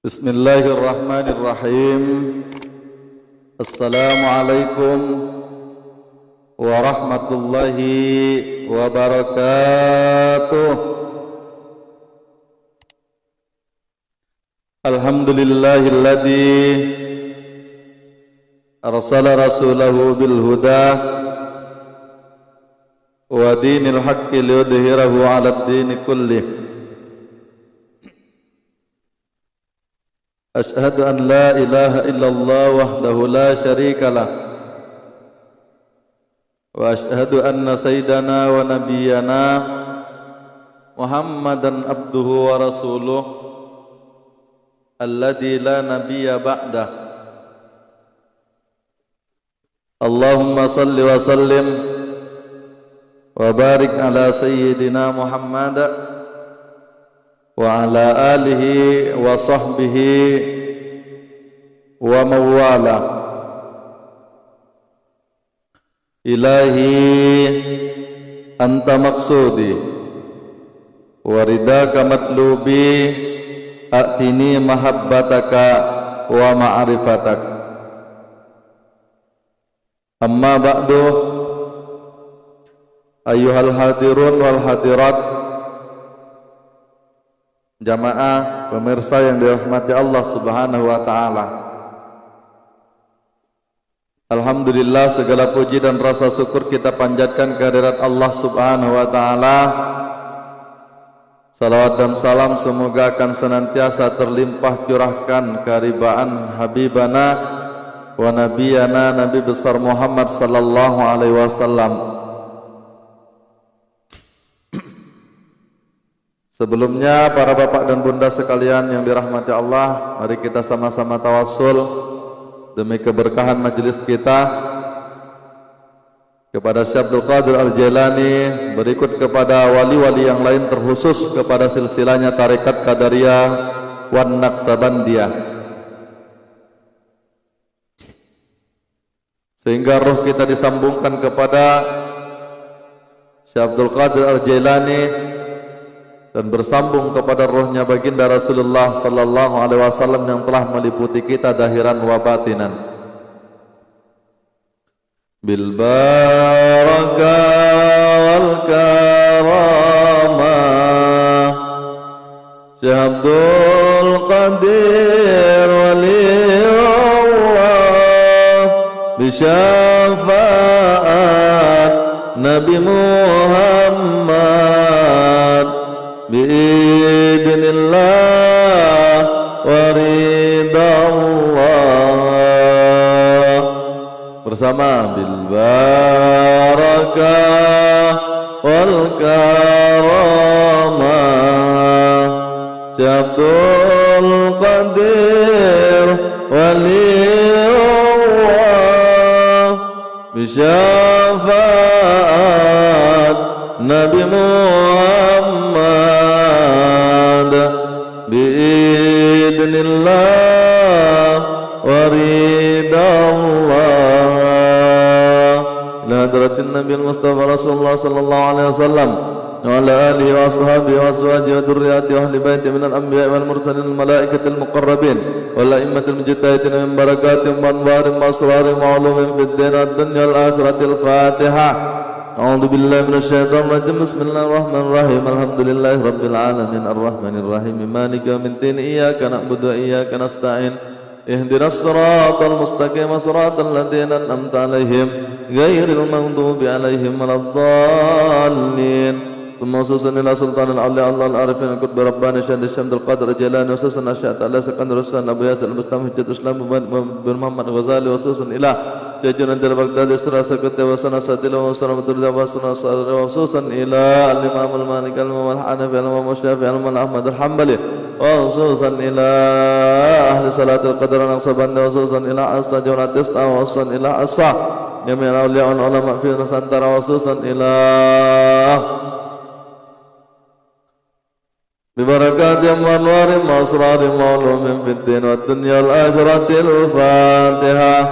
Bismillahirrahmanirrahim. Assalamualaikum warahmatullahi wabarakatuh. Alhamdulillahilladzi arsala rasulahu bil huda wa dinil haqqi liyudhhirahu 'alad dini kullih. Ashhadu an la ilaha illallah wahdahu la syarika lah wa ashhadu anna sayyidana wa nabiyyana Muhammadan abduhu wa rasuluh alladzi la nabiyya ba'dah. Allahumma salli wa sallim wa barik ala sayyidina Muhammad wa ala alihi wa sahbihi wa mawala. Ilahi anta maqsudi wa ridaka matlubi, a'tini mahabbataka wa ma'rifatak. Amma ba'du, ayyuhal hadirun wal hadirat, jamaah pemirsa yang dirahmati Allah Subhanahu wa taala. Alhamdulillah, segala puji dan rasa syukur kita panjatkan kehadirat Allah Subhanahu wa taala. Salawat dan salam semoga akan senantiasa terlimpah curahkan keharibaan habibana wa nabiyana Nabi besar Muhammad sallallahu alaihi wasallam. Sebelumnya, para bapak dan bunda sekalian yang dirahmati Allah, mari kita sama-sama tawassul demi keberkahan majelis kita kepada Syekh Abdul Qadir Al-Jailani, berikut kepada wali-wali yang lain, terkhusus kepada silsilahnya Tarekat Qadariyah wan Naqsabandiyah, sehingga roh kita disambungkan kepada Syekh Abdul Qadir Al-Jailani dan bersambung kepada rohnya baginda Rasulullah sallallahu alaihi wasallam yang telah meliputi kita dahiran wa batinan. Bil baraka wal karamah Syekh Abdul Qadir waliullah, bi syafaat Nabi Muhammad, biidznillah wa ridallah, bersama bil barakah wal karamah Abdul Qadir waliullah, bi syafaat Nabi Muhammad, biidznillah wa ridallah, ila hadratin Nabi Mustafa Rasulullah sallallahu alaihi wasallam wa ala alihi wa ashabihi wa azwajihi wa dhurriyyatihi wa ahli baitihi minal anbiya'i wal mursalin wal malaikatil muqarrabin wal a'immatil mujtahidin min barakatihim wa anwarihim wa asrarihim wa ulumihim fid din wad dunya wal akhiratil Fatihah. A'udzu billahi minasy syaithanir rajim. Bismillahirrahmanirrahim. Alhamdulillahi rabbil alamin arrahmanir rahim maliki yaumiddin iyyaka na'budu wa iyyaka nasta'in ihdinas siratal mustaqim siratal ladzina an'amta 'alaihim ghairil maghdubi 'alaihim waladdallin. Thumma susan ila sultanil awliya Allah al-arifin al-qutb rabbani syahid Abdul Qadir Al-Jailani wa susan asy'at ala Sekandar Husain Abu Yasir al-Bustami hujjat Islam bin Muhammad Ghazali wa susan ila Jajunan dari Baghdad Istirasa Kutya wa sana Sadila wa sana Muturda wa sana Sadila wa susan ila al-Imam al-Malik al-Imam al-Hanafi al-Imam al-Syafi'i al-Imam Ahmad al-Hambali wa susan ila ahli salat al-Qadr al-Naqsabandi wa susan ila Asa Jawrat Ista wa susan ila Asa Jami' al-Awliya wal-Ulama fi Nusantara wa susan ila bibarakatihim wa anwarihim wa asrarihim wa ulumihim fid din wad dunya wal akhiratil Fatihah.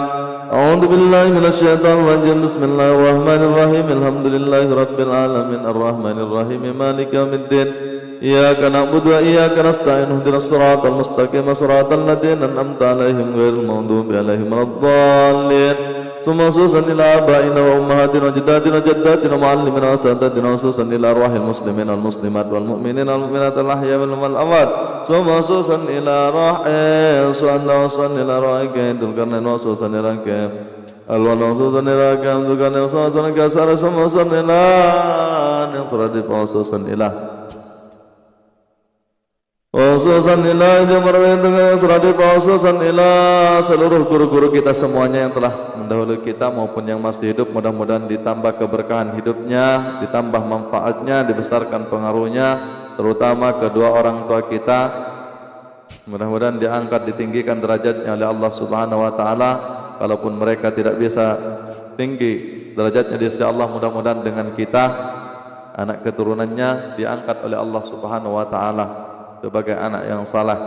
A'udzu billahi minasy syaithanir rajim. Bismillahirrahmanirrahim. Alhamdulillahi rabbil alamin arrahmanir rahim maliki yaumiddin إياك نعبد وإياك نستعين اهدنا الصراط المستقيم صراط الذين أنعمت عليهم غير المغضوب عليهم ولا الضالين ثم خصوصا إلى آبائنا وأمهاتنا وجداتنا وجداتنا ومعلمنا وأساتذتنا وخصوصا إلى أرواح المسلمين والمسلمات والمؤمنين والمؤمنات الأحياء منهم والأموات ثم خصوصا إلى أرواح وصلنا إلى أرواح ذو القرنين وخصوصا إلى الوان وخصوصا إلى ذو القرنين وخصوصا إلى كسر وخصوصا إلى نصرة وخصوصا إلى khususan ila khususan ila seluruh guru-guru kita semuanya yang telah mendahului kita maupun yang masih hidup, mudah-mudahan ditambah keberkahan hidupnya, ditambah manfaatnya, dibesarkan pengaruhnya, terutama kedua orang tua kita, mudah-mudahan diangkat, ditinggikan derajatnya oleh Allah Subhanahu wa taala. Kalaupun mereka tidak bisa tinggi derajatnya di sisi Allah, mudah-mudahan dengan kita anak keturunannya diangkat oleh Allah Subhanahu wa taala sebagai anak yang salah.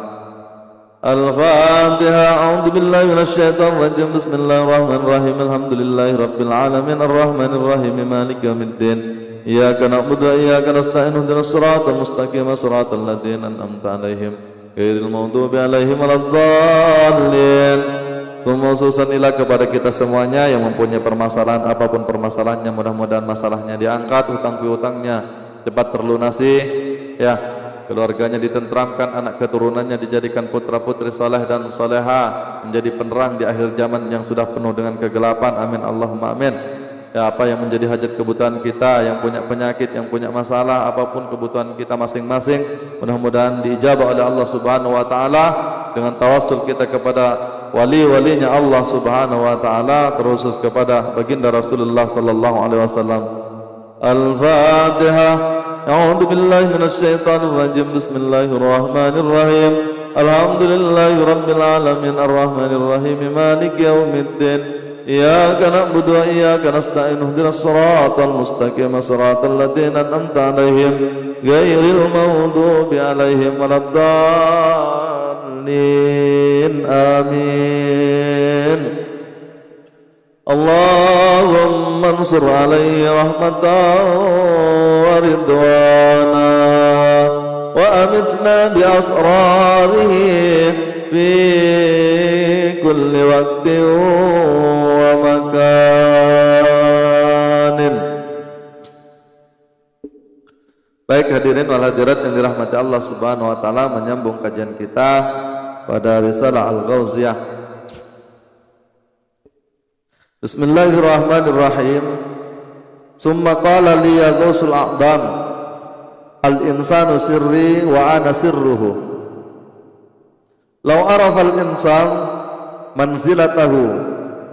Al-Fatihah. A'udzu billahi minasyaitonir rajim. Bismillahirrahmanirrahim. Alhamdulillahi rabbil alamin arrahmanir rahim maliki yaumiddin. Iyyaka na'budu wa iyyaka nasta'in ihdinas siratal mustaqim siratal ladzina an'amta 'alaihim ghairil maghdubi 'alaihim waladdallin. Semua khususan ilah kepada kita semuanya yang mempunyai permasalahan apapun permasalahannya, mudah-mudahan masalahnya diangkat, hutang piutangnya cepat terlunasi, ya, keluarganya ditentramkan, anak keturunannya dijadikan putra-putri saleh dan saleha, menjadi penerang di akhir zaman yang sudah penuh dengan kegelapan. Amin Allahumma amin. Ya, apa yang menjadi hajat kebutuhan kita, yang punya penyakit, yang punya masalah, apapun kebutuhan kita masing-masing, mudah-mudahan diijabah oleh Allah Subhanahu wa taala dengan tawassul kita kepada wali-walinya Allah Subhanahu wa taala, terkhusus kepada baginda Rasulullah sallallahu alaihi wasallam. Al-Fatihah. A'udzu billahi minasyaitonir rajim. Bismillahirrahmanirrahim. Alhamdulillahi rabbil alamin arrahmanir rahim maliki yaumiddin. Iyyaka na'budu wa iyyaka nasta'in ihdinas siratal mustaqim siratal ladzina an'amta 'alaihim ghairil maghdubi 'alaihim waladdallin. Amin. Allahumma ansur 'alaihi rahmatan wa ridwana wa amitna bi asrarihi fi kulli waqtin wa makanin. Baik hadirin wal hadirat yang dirahmati Allah Subhanahu wa taala, menyambung kajian kita pada risalah Al-Ghauziyah. Bismillahirrahmanirrahim. Summa qala li ya ghausul a'dam al-insanu sirri wa ana sirruhu. Law arafa al-insan manzilatahu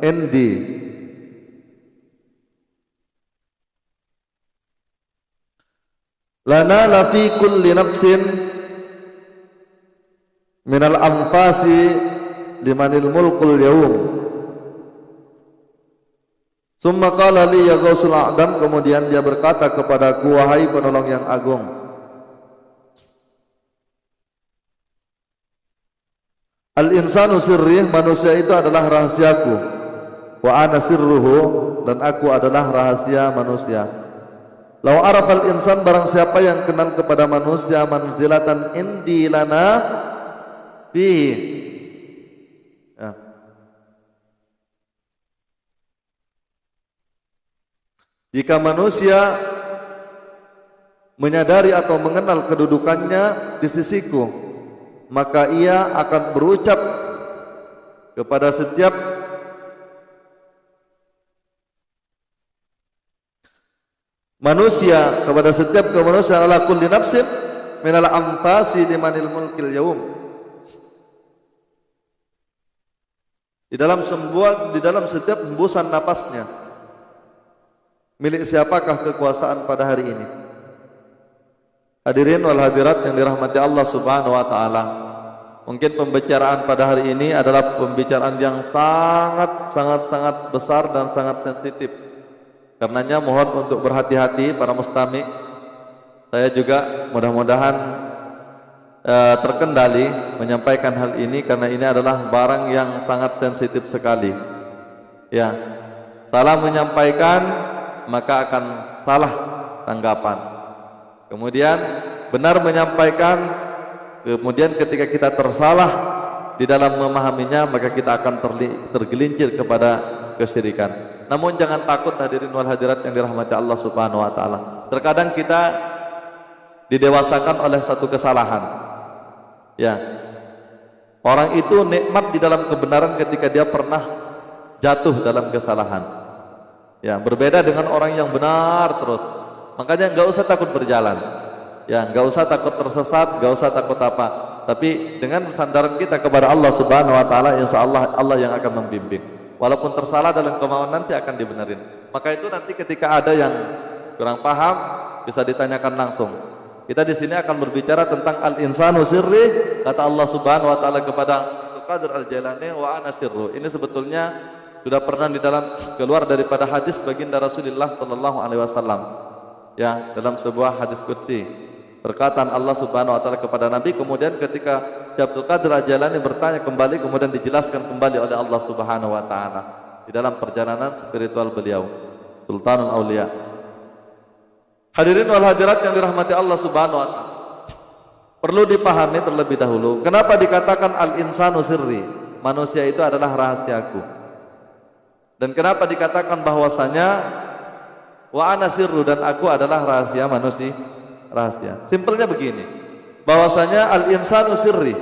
indi lana la fi kulli nafsin minal anfasi limanil mulkul yawm. Summa qala li ya ghausul a'dam, kemudian dia berkata kepadaku, wahai penolong yang agung, al-insanu sirri, manusia itu adalah rahasiaku, wa ana sirruhu, dan aku adalah rahasia manusia. Lau arafal insan, barang siapa yang kenal kepada manusia, manzilatan indi lana fihi, ya. Jika manusia menyadari atau mengenal kedudukannya di sisiku, maka ia akan berucap kepada setiap manusia, kepada setiap kemanusiaan, ala kulli nafsin minal anfasi limanil mulkil yaum. Di dalam setiap hembusan napasnya, milik siapakah kekuasaan pada hari ini? Hadirin wal hadirat yang dirahmati Allah Subhanahu wa taala, mungkin pembicaraan pada hari ini adalah pembicaraan yang sangat besar dan sangat sensitif. Karenanya mohon untuk berhati-hati para mustami'. Saya juga mudah-mudahan terkendali menyampaikan hal ini, karena ini adalah barang yang sangat sensitif sekali. Ya, salah menyampaikan maka akan salah tanggapan. Kemudian benar menyampaikan, kemudian ketika kita tersalah di dalam memahaminya, maka kita akan tergelincir kepada kesyirikan. Namun jangan takut hadirin wal hadirat yang dirahmati Allah Subhanahu wa taala. Terkadang kita didewasakan oleh satu kesalahan. Ya. Orang itu nikmat di dalam kebenaran ketika dia pernah jatuh dalam kesalahan. Ya, berbeda dengan orang yang benar terus. Makanya enggak usah takut berjalan. Ya, enggak usah takut tersesat, enggak usah takut apa. Tapi dengan sandaran kita kepada Allah Subhanahu wa taala, insyaallah Allah yang akan membimbing. Walaupun tersalah dalam kemauan nanti akan dibenerin. Maka itu nanti ketika ada yang kurang paham bisa ditanyakan langsung. Kita di sini akan berbicara tentang al-insanu sirri, kata Allah Subhanahu wa taala kepada Abdul Qadir Al-Jailani, wa ana sirru. Ini sebetulnya sudah pernah di dalam keluar daripada hadis baginda Rasulullah sallallahu alaihi wasallam. Ya, dalam sebuah hadis qudsi. Perkataan Allah Subhanahu wa taala kepada Nabi, kemudian ketika Abdul Qadir Al-Jailani bertanya kembali, kemudian dijelaskan kembali oleh Allah Subhanahu wa taala di dalam perjalanan spiritual beliau, Sultanul Aulia. Hadirin wal hadirat yang dirahmati Allah Subhanahu wa taala, perlu dipahami terlebih dahulu kenapa dikatakan al-insanu sirri, manusia itu adalah rahasiaku. Dan kenapa dikatakan bahwasanya wa ana sirru, dan aku adalah rahasia manusia, rahasia. Simpelnya begini, bahwasanya al-insanu sirri,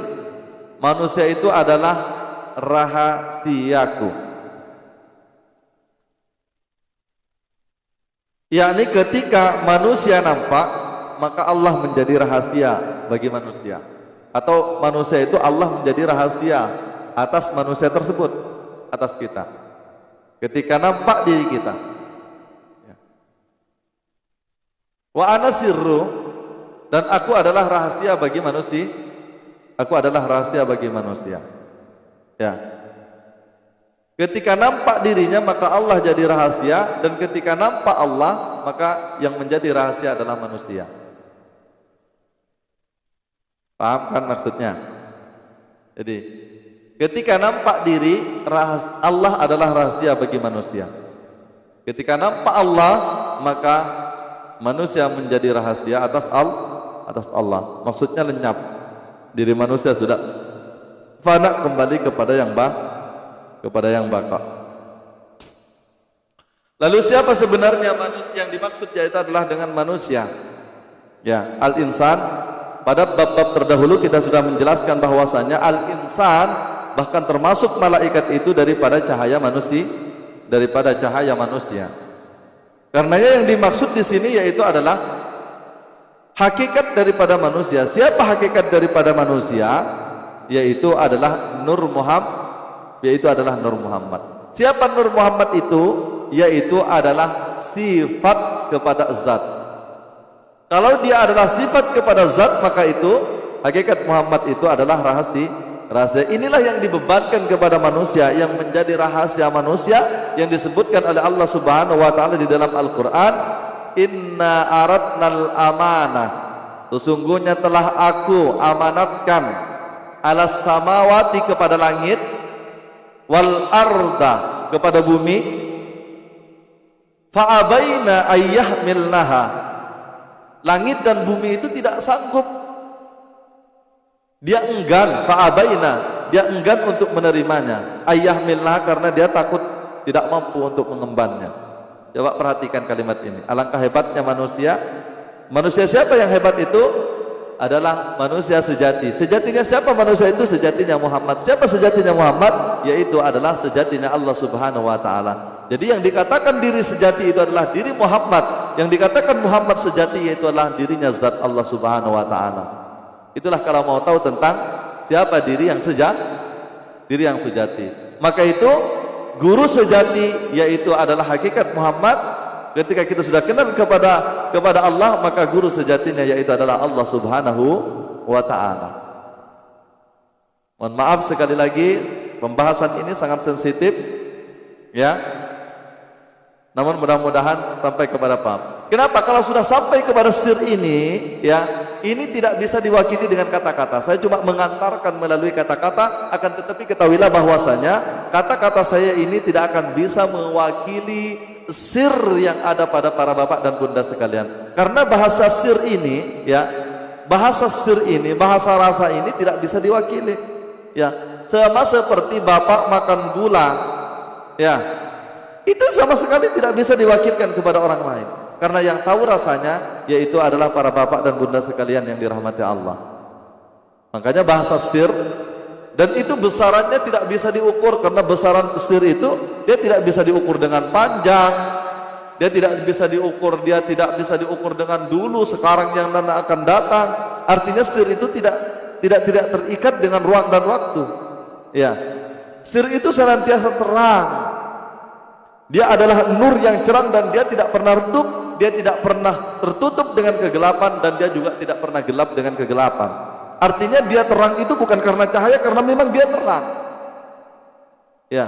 manusia itu adalah rahasiaku. Yakni ketika manusia nampak, maka Allah menjadi rahasia bagi manusia, atau manusia itu Allah menjadi rahasia atas manusia tersebut, atas kita ketika nampak diri kita. Wa ana sirru, dan aku adalah rahasia bagi manusia. Aku adalah rahasia bagi manusia. Ya. Ketika nampak dirinya maka Allah jadi rahasia, dan ketika nampak Allah maka yang menjadi rahasia adalah manusia. Paham kan maksudnya? Jadi ketika nampak diri, Allah adalah rahasia bagi manusia. Ketika nampak Allah, maka manusia menjadi rahasia atas Allah. Maksudnya lenyap. Diri manusia sudah fana, kembali kepada yang baka. Lalu siapa sebenarnya manusia yang dimaksud, yaitu adalah dengan manusia? Ya, al-insan. Pada bab-bab terdahulu kita sudah menjelaskan bahwasanya al-insan bahkan termasuk malaikat itu daripada cahaya manusia. Karenanya yang dimaksud di sini yaitu adalah hakikat daripada manusia. Siapa hakikat daripada manusia? Yaitu adalah Nur Muhammad. Siapa Nur Muhammad itu? Yaitu adalah sifat kepada zat. Kalau dia adalah sifat kepada zat, maka itu hakikat Muhammad itu adalah rahasia. Inilah yang dibebankan kepada manusia, yang menjadi rahasia manusia, yang disebutkan oleh Allah Subhanahu wa taala di dalam Al-Qur'an, inna aradnal amanah, sesungguhnya telah aku amanatkan alas samawati, kepada langit, wal arda, kepada bumi, fa'abaina ayyahmilnaha, langit dan bumi itu tidak sanggup, dia enggan, fa'abaina, dia enggan untuk menerimanya, ayyahmilnaha, karena dia takut tidak mampu untuk mengembannya. Coba perhatikan kalimat ini, alangkah hebatnya manusia. Manusia siapa yang hebat itu? Adalah manusia sejati. Sejatinya siapa manusia itu? Sejatinya Muhammad. Siapa sejatinya Muhammad? Yaitu adalah sejatinya Allah Subhanahu wa taala. Jadi yang dikatakan diri sejati itu adalah diri Muhammad. Yang dikatakan Muhammad sejati yaitu adalah dirinya zat Allah Subhanahu wa taala. Itulah kalau mau tahu tentang siapa diri yang sejati. Maka itu guru sejati yaitu adalah hakikat Muhammad. Ketika kita sudah kenal kepada Allah, maka guru sejatinya yaitu adalah Allah Subhanahu wa taala. Mohon maaf sekali lagi, pembahasan ini sangat sensitif, ya. Namun mudah-mudahan sampai kepada paham. Kenapa? Kalau sudah sampai kepada sir ini, ya, ini tidak bisa diwakili dengan kata-kata. Saya cuma mengantarkan melalui kata-kata, akan tetapi ketahuilah bahwasanya kata-kata saya ini tidak akan bisa mewakili sir yang ada pada para bapak dan bunda sekalian. Karena bahasa sir ini, ya, bahasa sir ini, bahasa rasa ini tidak bisa diwakili. Ya, sama seperti bapak makan gula, ya, itu sama sekali tidak bisa diwakilkan kepada orang lain. Karena yang tahu rasanya yaitu adalah para bapak dan bunda sekalian yang dirahmati Allah. Makanya bahasa sir, dan itu besarannya tidak bisa diukur, karena besaran sir itu dia tidak bisa diukur dengan panjang, dia tidak bisa diukur dengan dulu, sekarang, yang akan datang. Artinya sir itu tidak terikat dengan ruang dan waktu. Ya, sir itu senantiasa terang. Dia adalah nur yang cerah dan dia tidak pernah redup, dia tidak pernah tertutup dengan kegelapan, dan dia juga tidak pernah gelap dengan kegelapan. Artinya dia terang itu bukan karena cahaya, karena memang dia terang. Ya,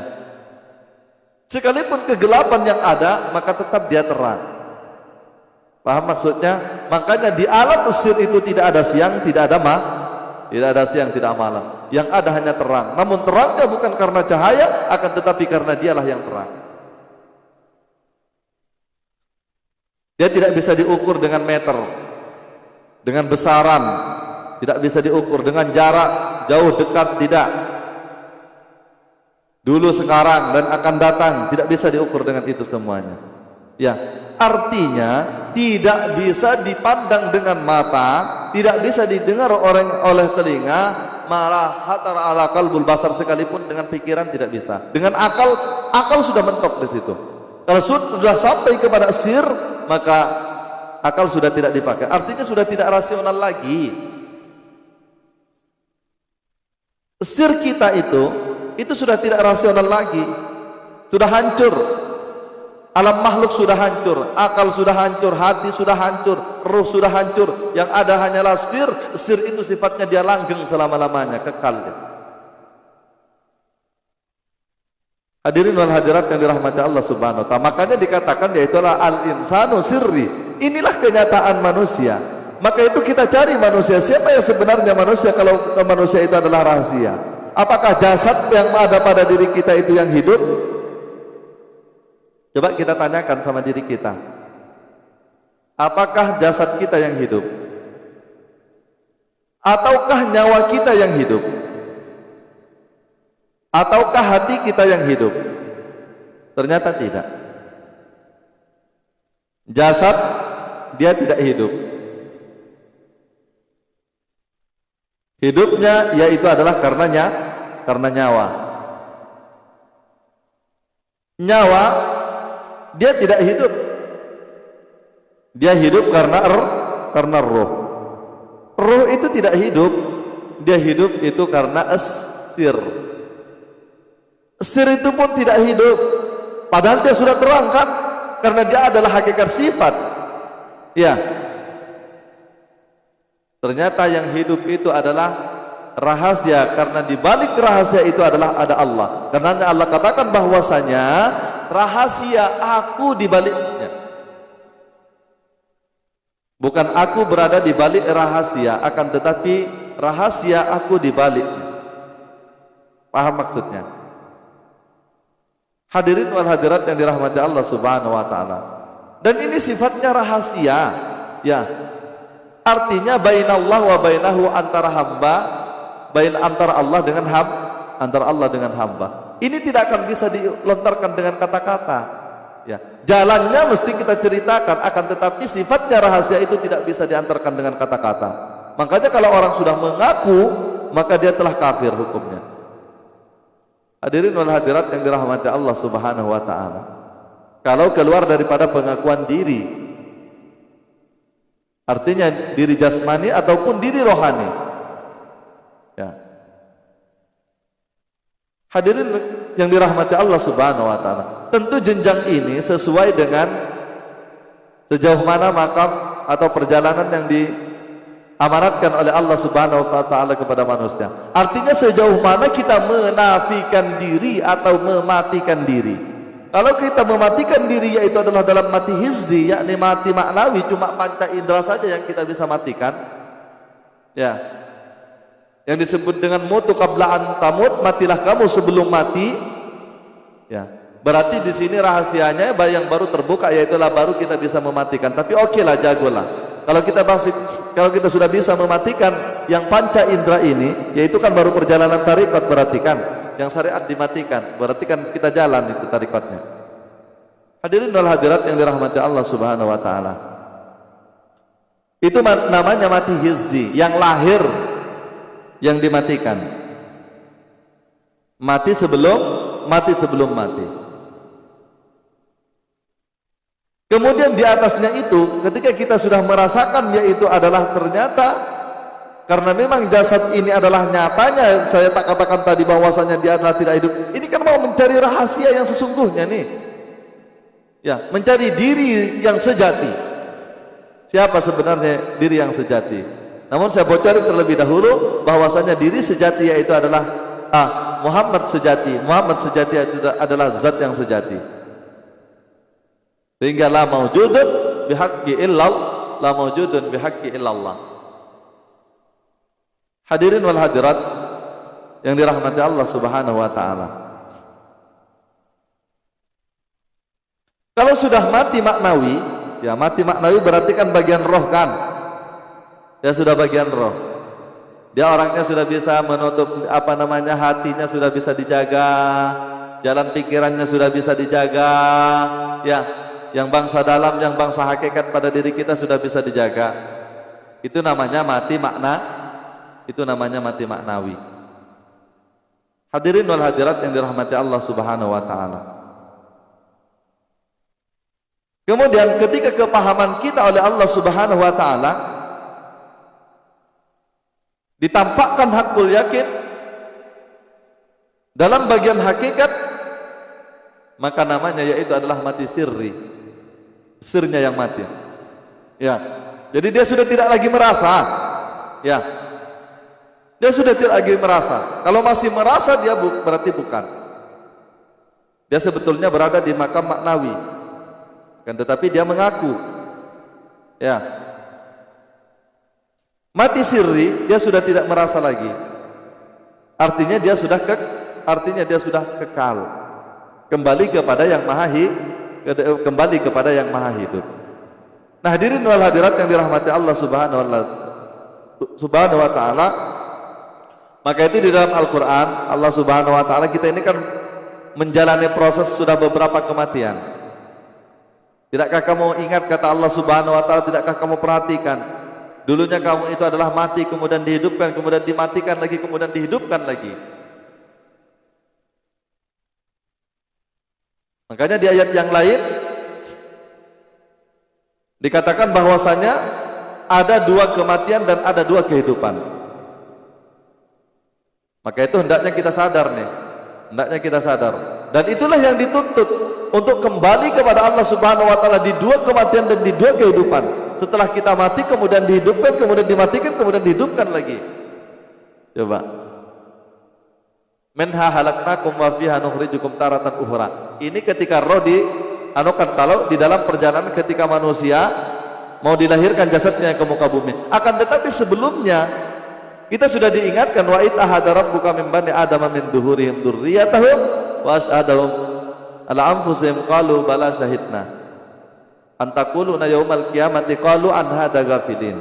sekalipun kegelapan yang ada, maka tetap dia terang. Paham maksudnya? Makanya di alam sir itu tidak ada siang, tidak ada siang, tidak malam. Yang ada hanya terang. Namun terangnya bukan karena cahaya, akan tetapi karena dialah yang terang. Dia tidak bisa diukur dengan meter, dengan besaran, tidak bisa diukur dengan jarak, jauh, dekat, tidak. Dulu, sekarang, dan akan datang, tidak bisa diukur dengan itu semuanya. Ya, artinya tidak bisa dipandang dengan mata, tidak bisa didengar oleh telinga, malah hatar ala qalbul basar, sekalipun dengan pikiran tidak bisa. Dengan akal sudah mentok di situ. Kalau sudah sampai kepada sir, maka akal sudah tidak dipakai. Artinya sudah tidak rasional lagi. Sir kita itu sudah tidak rasional lagi, sudah hancur. Alam makhluk sudah hancur, akal sudah hancur, hati sudah hancur, ruh sudah hancur. Yang ada hanyalah sir. Sir itu sifatnya dia langgeng selama-lamanya, kekal dia. Hadirin wal hadirat yang dirahmati Allah Subhanahu wa ta'ala. Makanya dikatakan yaitulah al-insanu sirri. Inilah kenyataan manusia. Maka itu kita cari manusia. Siapa yang sebenarnya manusia kalau manusia itu adalah rahasia? Apakah jasad yang ada pada diri kita itu yang hidup? Coba kita tanyakan sama diri kita. Apakah jasad kita yang hidup? Ataukah nyawa kita yang hidup? Ataukah hati kita yang hidup? Ternyata tidak. Jasad dia tidak hidup. Hidupnya yaitu adalah karena nyawa. Nyawa dia tidak hidup. Dia hidup karena roh. Roh itu tidak hidup. Dia hidup itu karena sir. Sir itu pun tidak hidup, padahal dia sudah terangkan, karena dia adalah hakikat sifat. Ya, ternyata yang hidup itu adalah rahasia, karena di balik rahasia itu adalah ada Allah. Karena Allah katakan bahwasanya rahasia aku di baliknya. Bukan aku berada di balik rahasia, akan tetapi rahasia aku di baliknya. Paham maksudnya? Hadirin wal hadirat yang dirahmati Allah Subhanahu wa ta'ala. Dan ini sifatnya rahasia. Ya, artinya bainallah wa bainahu, antara hamba, antara Allah dengan hamba. Ini tidak akan bisa dilontarkan dengan kata-kata. Ya, jalannya mesti kita ceritakan, akan tetapi sifatnya rahasia itu tidak bisa diantarkan dengan kata-kata. Makanya kalau orang sudah mengaku, maka dia telah kafir hukumnya. Hadirin wal hadirat yang dirahmati Allah Subhanahu wa ta'ala. Kalau keluar daripada pengakuan diri, artinya diri jasmani ataupun diri rohani. Ya. Hadirin yang dirahmati Allah Subhanahu wa ta'ala. Tentu jenjang ini sesuai dengan sejauh mana makam atau perjalanan yang diamanatkan oleh Allah Subhanahu wa ta'ala kepada manusia. Artinya sejauh mana kita menafikan diri atau mematikan diri. Kalau kita mematikan diri, yaitu adalah dalam mati hizzi, yakni mati maknawi, cuma panca indera saja yang kita bisa matikan. Ya, yang disebut dengan mutu qabla an tamut, matilah kamu sebelum mati. Ya, berarti di sini rahasianya yang baru terbuka, yaitu baru kita bisa mematikan. Tapi oke lah, jagolah. Kalau kita masih kalau kita sudah bisa mematikan yang panca indera ini, yaitu kan baru perjalanan tarekat, berarti kan yang syariat dimatikan, berarti kan kita jalan itu tarekatnya. Hadirin wal hadirat yang dirahmati Allah Subhanahu wa taala. Itu namanya mati hizzi, yang lahir yang dimatikan. Mati sebelum mati. Kemudian di atasnya itu, ketika kita sudah merasakan, yaitu adalah ternyata karena memang jasad ini adalah nyatanya, saya tak katakan tadi bahwasanya dia adalah tidak hidup. Ini kan mau mencari rahasia yang sesungguhnya nih. Ya, mencari diri yang sejati. Siapa sebenarnya diri yang sejati? Namun saya bocorin terlebih dahulu bahwasanya diri sejati yaitu adalah Muhammad sejati. Muhammad sejati adalah zat yang sejati. Sehingga la maujudun bihaqqi illallah, la maujudun bihaqqi illallah. Hadirin wal hadirat yang dirahmati Allah Subhanahu wa taala. Kalau sudah mati maknawi, ya mati maknawi berarti kan bagian roh kan? Ya sudah bagian roh. Dia orangnya sudah bisa menutup hatinya sudah bisa dijaga, jalan pikirannya sudah bisa dijaga, ya. Yang bangsa dalam, yang bangsa hakikat pada diri kita sudah bisa dijaga. Itu namanya mati makna. Itu namanya mati maknawi. Hadirin wal hadirat yang dirahmati Allah Subhanahu wa taala. Kemudian ketika kepahaman kita oleh Allah Subhanahu wa taala ditampakkan hakul yakin dalam bagian hakikat, maka namanya yaitu adalah mati sirri. Sirnya yang mati. Ya. Jadi dia sudah tidak lagi merasa. Ya. Dia sudah tidak lagi merasa. Kalau masih merasa dia berarti bukan. Dia sebetulnya berada di makam maknawi. Kan tetapi dia mengaku. Ya. Mati sirri, dia sudah tidak merasa lagi. Artinya dia sudah kekal. Kembali kepada yang kembali kepada yang maha hidup. Nah, hadirin wal hadirat yang dirahmati Allah Subhanahu wa taala, maka itu di dalam Al-Qur'an Allah Subhanahu wa taala, kita ini kan menjalani proses sudah beberapa kematian. Tidakkah kamu ingat kata Allah Subhanahu wa taala, tidakkah kamu perhatikan dulunya kamu itu adalah mati, kemudian dihidupkan, kemudian dimatikan lagi, kemudian dihidupkan lagi. Makanya di ayat yang lain dikatakan bahwasanya ada dua kematian dan ada dua kehidupan. Maka itu hendaknya kita sadar nih, hendaknya kita sadar. Dan itulah yang dituntut untuk kembali kepada Allah Subhanahu wa taala di dua kematian dan di dua kehidupan. Setelah kita mati kemudian dihidupkan, kemudian dimatikan, kemudian dihidupkan lagi. Coba. Minha halaknakum wa fiha nukhrijukum taratan ukhra. Ini ketika roh kalau di dalam perjalanan ketika manusia mau dilahirkan jasadnya ke muka bumi. Akan tetapi sebelumnya kita sudah diingatkan, wa id ahada rabbuka min bani adama min duhurihim dzurriyyatahum wa asyhadahum ala anfusihim qalu bala syahidna an taquluna yaumal qiyamati qalu an hadza ghafilin.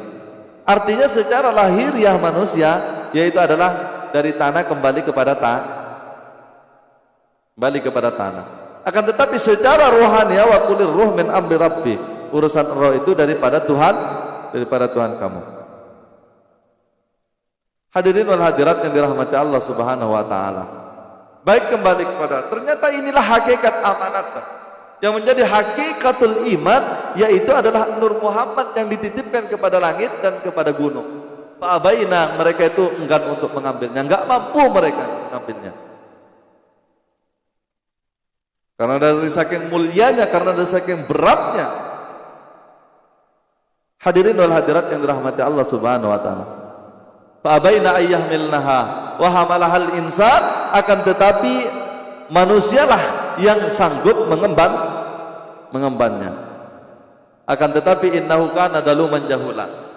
Artinya secara lahiriah manusia yaitu adalah dari tanah kembali kepada tanah. Akan tetapi secara rohani, wa qulir ruh min amri rabbi, urusan roh itu daripada Tuhan kamu. Hadirin wal hadirat yang dirahmati Allah Subhanahu wa taala. Baik, kembali kepada ternyata inilah hakikat amanat yang menjadi hakikatul iman, yaitu adalah Nur Muhammad yang dititipkan kepada langit dan kepada gunung. Fa'abaina, mereka itu enggan untuk mengambilnya, enggak mampu mereka mengambilnya. Karena dari saking mulianya, karena dari saking beratnya. Hadirin wal hadirat yang dirahmati Allah Subhanahu wa taala. Fa'abaina ayyahmilnaha wa hamalahal insan, akan tetapi manusialah yang sanggup mengembannya. Akan tetapi innahu kana daluman jahula.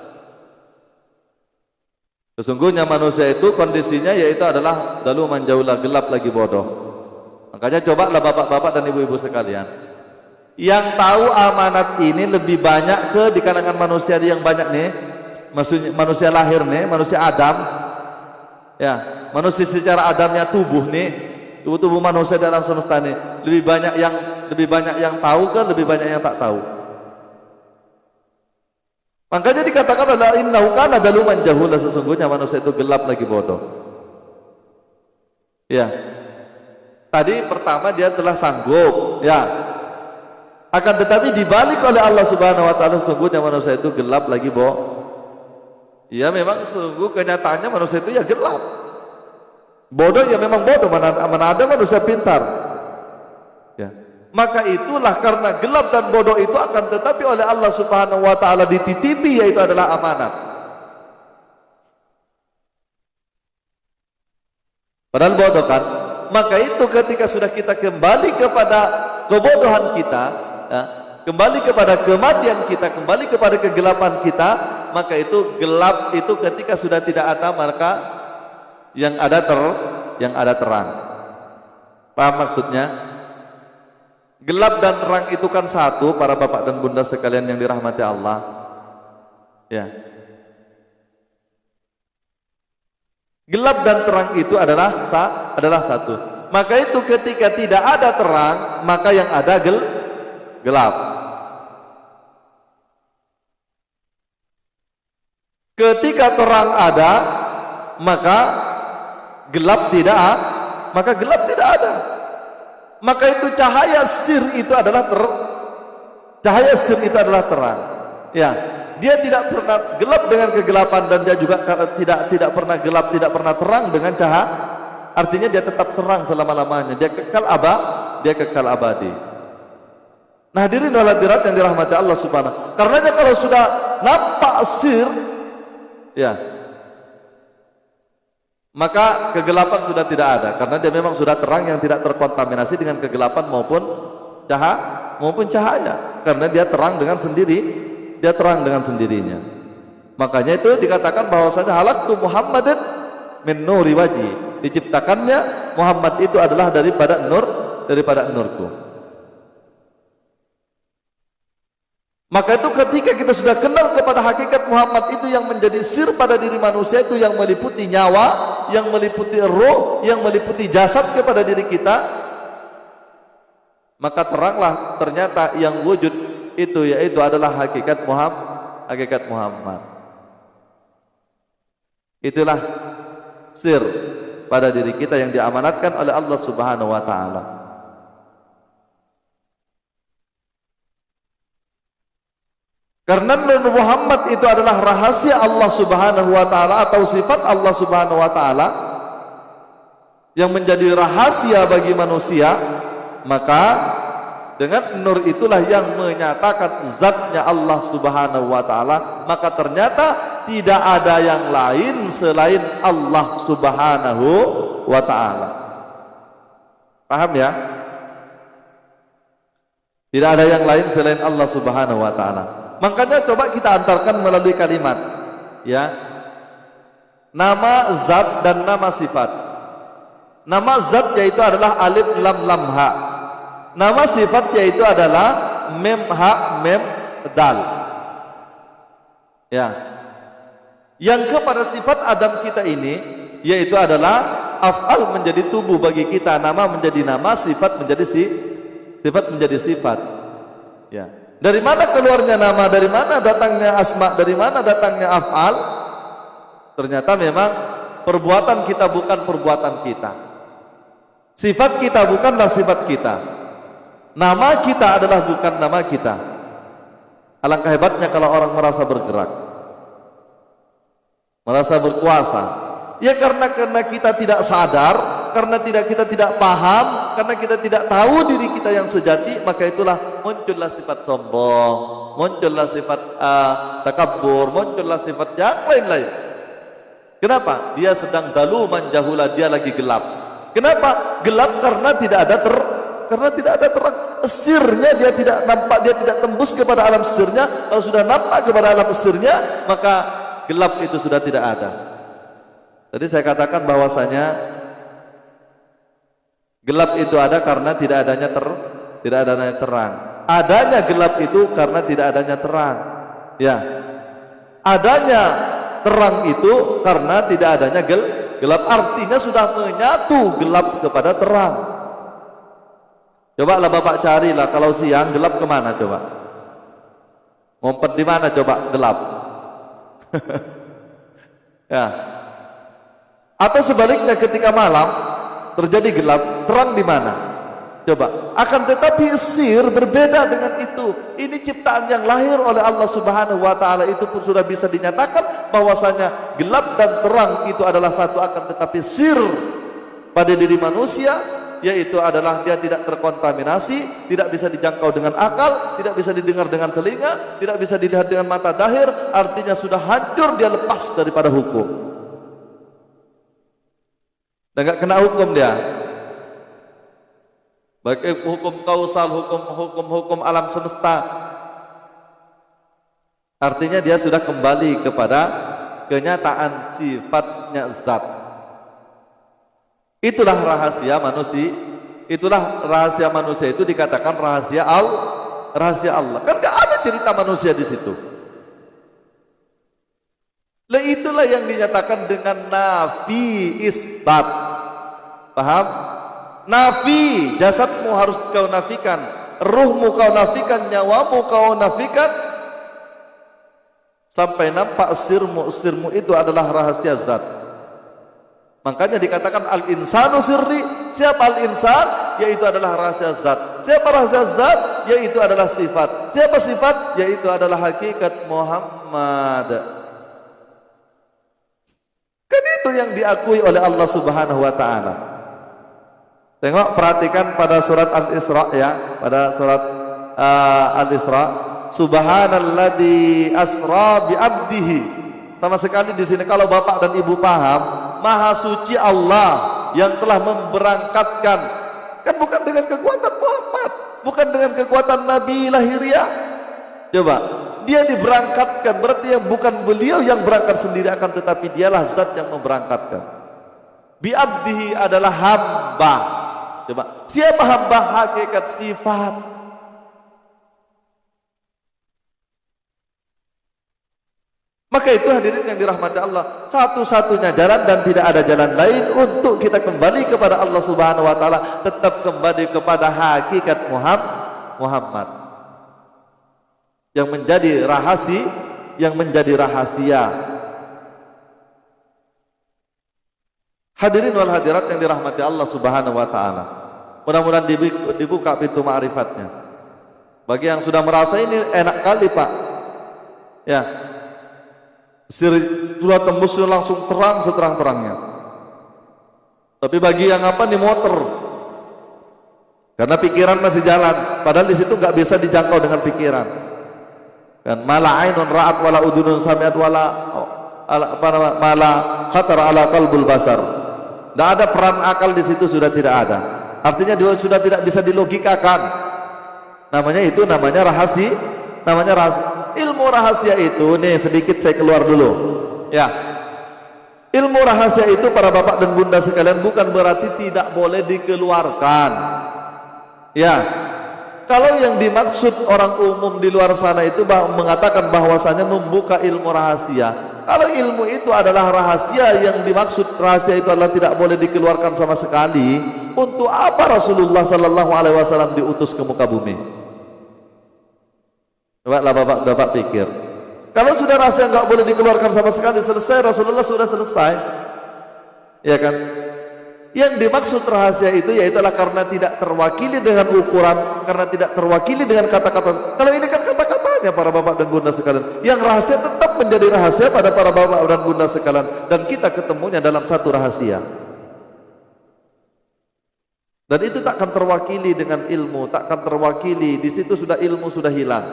Sesungguhnya manusia itu kondisinya yaitu adalah daluman jahula, gelap lagi bodoh. Makanya cobalah bapak-bapak dan ibu-ibu sekalian, yang tahu amanat ini lebih banyak di kalangan manusia yang banyak nih, maksudnya manusia lahir nih, manusia Adam, ya, manusia secara Adamnya tubuh nih, tubuh manusia dalam semesta nih, lebih banyak yang tahu kan, lebih banyak yang tak tahu. Makanya dikatakan adalah innahu kana daluman jahula, sesungguhnya manusia itu gelap lagi bodoh. Ya. Tadi pertama dia telah sanggup, ya. Akan tetapi dibalik oleh Allah Subhanahu wa taala, sesungguhnya manusia itu gelap lagi bodoh. Ya memang sungguh kenyataannya manusia itu ya gelap. Bodoh ya memang bodoh, mana ada manusia pintar. Ya. Maka itulah karena gelap dan bodoh itu akan tetapi oleh Allah Subhanahu wa taala dititipi, yaitu adalah amanat. Padahal bodoh kan? Maka itu ketika sudah kita kembali kepada kebodohan kita, ya, kembali kepada kematian kita, kembali kepada kegelapan kita, maka itu gelap itu ketika sudah tidak ada, maka yang ada terang. Paham maksudnya? Gelap dan terang itu kan satu, para bapak dan bunda sekalian yang dirahmati Allah. Ya. Gelap dan terang itu adalah satu. Maka itu ketika tidak ada terang, maka yang ada gelap. Ketika terang ada, maka gelap tidak ada. Maka itu cahaya sir itu adalah terang. Ya, dia tidak pernah gelap dengan kegelapan, dan dia juga tidak pernah gelap, tidak pernah terang dengan cahaya. Artinya dia tetap terang selama-lamanya. Dia kekal abadi. Nah, hadirin wal hadirat yang dirahmati Allah Subhanahu. Karenanya kalau sudah nampak sir, ya, maka kegelapan sudah tidak ada, karena dia memang sudah terang yang tidak terkontaminasi dengan kegelapan maupun cahaya, karena dia terang dengan sendirinya. Makanya itu dikatakan bahwasanya halaqtu Muhammadin min nuri wajhi, diciptakannya Muhammad itu adalah daripada nurku. Maka itu ketika kita sudah kenal kepada hakikat Muhammad itu yang menjadi sir pada diri manusia, itu yang meliputi nyawa, yang meliputi roh, yang meliputi jasad kepada diri kita, maka teranglah ternyata yang wujud itu yaitu adalah hakikat Muhammad. Itulah sir pada diri kita yang diamanatkan oleh Allah Subhanahu wa taala. Karena Nur Muhammad itu adalah rahasia Allah Subhanahu wa taala atau sifat Allah Subhanahu wa taala yang menjadi rahasia bagi manusia, maka dengan nur itulah yang menyatakan zatnya Allah Subhanahu wa taala, maka ternyata tidak ada yang lain selain Allah Subhanahu wa taala. Paham ya? Tidak ada yang lain selain Allah Subhanahu wa taala. Makanya coba kita antarkan melalui kalimat, ya, nama zat dan nama sifat. Nama zat yaitu adalah alif lam lam ha. Nama sifat yaitu adalah mem ha mem dal. Ya. Yang kepada sifat Adam kita ini yaitu adalah af'al menjadi tubuh bagi kita, nama menjadi nama, sifat menjadi sifat menjadi sifat. Ya. Dari mana keluarnya nama, dari mana datangnya asma, dari mana datangnya af'al? Ternyata memang perbuatan kita bukan perbuatan kita. Sifat kita bukanlah sifat kita. Nama kita adalah bukan nama kita. Alangkah hebatnya kalau orang merasa bergerak, merasa berkuasa. Ya karena kita tidak sadar, karena kita tidak paham, karena kita tidak tahu diri kita yang sejati, maka itulah muncullah sifat sombong, muncullah sifat takabbur, muncullah sifat yang lain-lain. Kenapa? Dia sedang daluman jahula, dia lagi gelap. Kenapa? Gelap karena tidak ada terang. Esirnya dia tidak nampak, dia tidak tembus kepada alam esirnya. Kalau sudah nampak kepada alam esirnya, maka gelap itu sudah tidak ada. Tadi saya katakan bahwasanya gelap itu ada karena tidak adanya terang. Adanya gelap itu karena tidak adanya terang. Ya. Adanya terang itu karena tidak adanya gelap, artinya sudah menyatu gelap kepada terang. Coba lah Bapak carilah, kalau siang gelap kemana coba? Ngumpet di mana coba gelap? Ya. Atau sebaliknya ketika malam terjadi gelap, terang di mana? Coba. Akan tetapi sir berbeda dengan itu. Ini ciptaan yang lahir oleh Allah Subhanahu wa taala, itu pun sudah bisa dinyatakan bahwasanya gelap dan terang itu adalah satu, akan tetapi sir pada diri manusia yaitu adalah dia tidak terkontaminasi, tidak bisa dijangkau dengan akal, tidak bisa didengar dengan telinga, tidak bisa dilihat dengan mata dahir, artinya sudah hancur, dia lepas daripada hukum. Dan gak kena hukum dia. Baik hukum kausal, hukum alam semesta. Artinya dia sudah kembali kepada kenyataan sifatnya zat. Itulah rahasia manusia. Itulah rahasia manusia, itu dikatakan rahasia Allah. Kan gak ada cerita manusia di situ. Lah itulah yang dinyatakan dengan nafi isbat. Paham? Nafi, jasadmu harus kau nafikan, ruhmu kau nafikan, nyawamu kau nafikan, sampai nampak sirmu itu adalah rahasia zat. Makanya dikatakan al-insanu sirri. Siapa al-insan? Yaitu adalah rahasia zat. Siapa rahasia zat? Yaitu adalah sifat. Siapa sifat? Yaitu adalah hakikat Muhammad. Kan itu yang diakui oleh Allah Subhanahu wa taala. Tengok, perhatikan pada surat Al-Isra ya, pada surat Al-Isra, subhanalladzi asra bi abdihi. Sama sekali di sini kalau Bapak dan Ibu paham, maha suci Allah yang telah memberangkatkan, kan bukan dengan kekuatan Muhammad, bukan dengan kekuatan Nabi lahiriah. Coba, dia diberangkatkan, berarti yang bukan beliau yang berangkat sendiri, akan tetapi dialah zat yang memberangkatkan. Bi abdihi adalah hamba. Coba, siapa hamba? Hakikat sifat. Maka itu hadirin yang dirahmati Allah, satu-satunya jalan dan tidak ada jalan lain untuk kita kembali kepada Allah Subhanahu wa taala, tetap kembali kepada hakikat Muhammad yang menjadi rahasia, Hadirin wal hadirat yang dirahmati Allah Subhanahu wa taala. Mudah-mudahan dibuka pintu ma'rifatnya. Bagi yang sudah merasa ini enak kali, Pak. Ya. Sudah tembus langsung terang seterang-terangnya. Tapi bagi yang apa nih motor, karena pikiran masih jalan, padahal di situ nggak bisa dijangkau dengan pikiran. Kan mala ainun ra'at wala udunun sami'at wala mala khatara ala qalbul basar. Tidak ada peran akal di situ, sudah tidak ada. Artinya dia sudah tidak bisa dilogikakan. Namanya rahasia. Ilmu rahasia itu, nih sedikit saya keluar dulu. Ya. Ilmu rahasia itu para bapak dan bunda sekalian bukan berarti tidak boleh dikeluarkan. Ya. Kalau yang dimaksud orang umum di luar sana itu mengatakan bahwasanya membuka ilmu rahasia. Kalau ilmu itu adalah rahasia, yang dimaksud rahasia itu adalah tidak boleh dikeluarkan sama sekali, untuk apa Rasulullah sallallahu alaihi wasallam diutus ke muka bumi? Coba lah bapak pikir. Kalau sudah rahasia nggak boleh dikeluarkan sama sekali, selesai, Rasulullah sudah selesai. Ya kan? Yang dimaksud rahasia itu yaitu adalah karena tidak terwakili dengan ukuran, karena tidak terwakili dengan kata-kata. Kalau ini kan kata-katanya para bapak dan bunda sekalian. Yang rahasia tetap menjadi rahasia pada para bapak dan bunda sekalian, dan kita ketemunya dalam satu rahasia. Dan itu takkan terwakili dengan ilmu, takkan terwakili. Di situ sudah ilmu sudah hilang.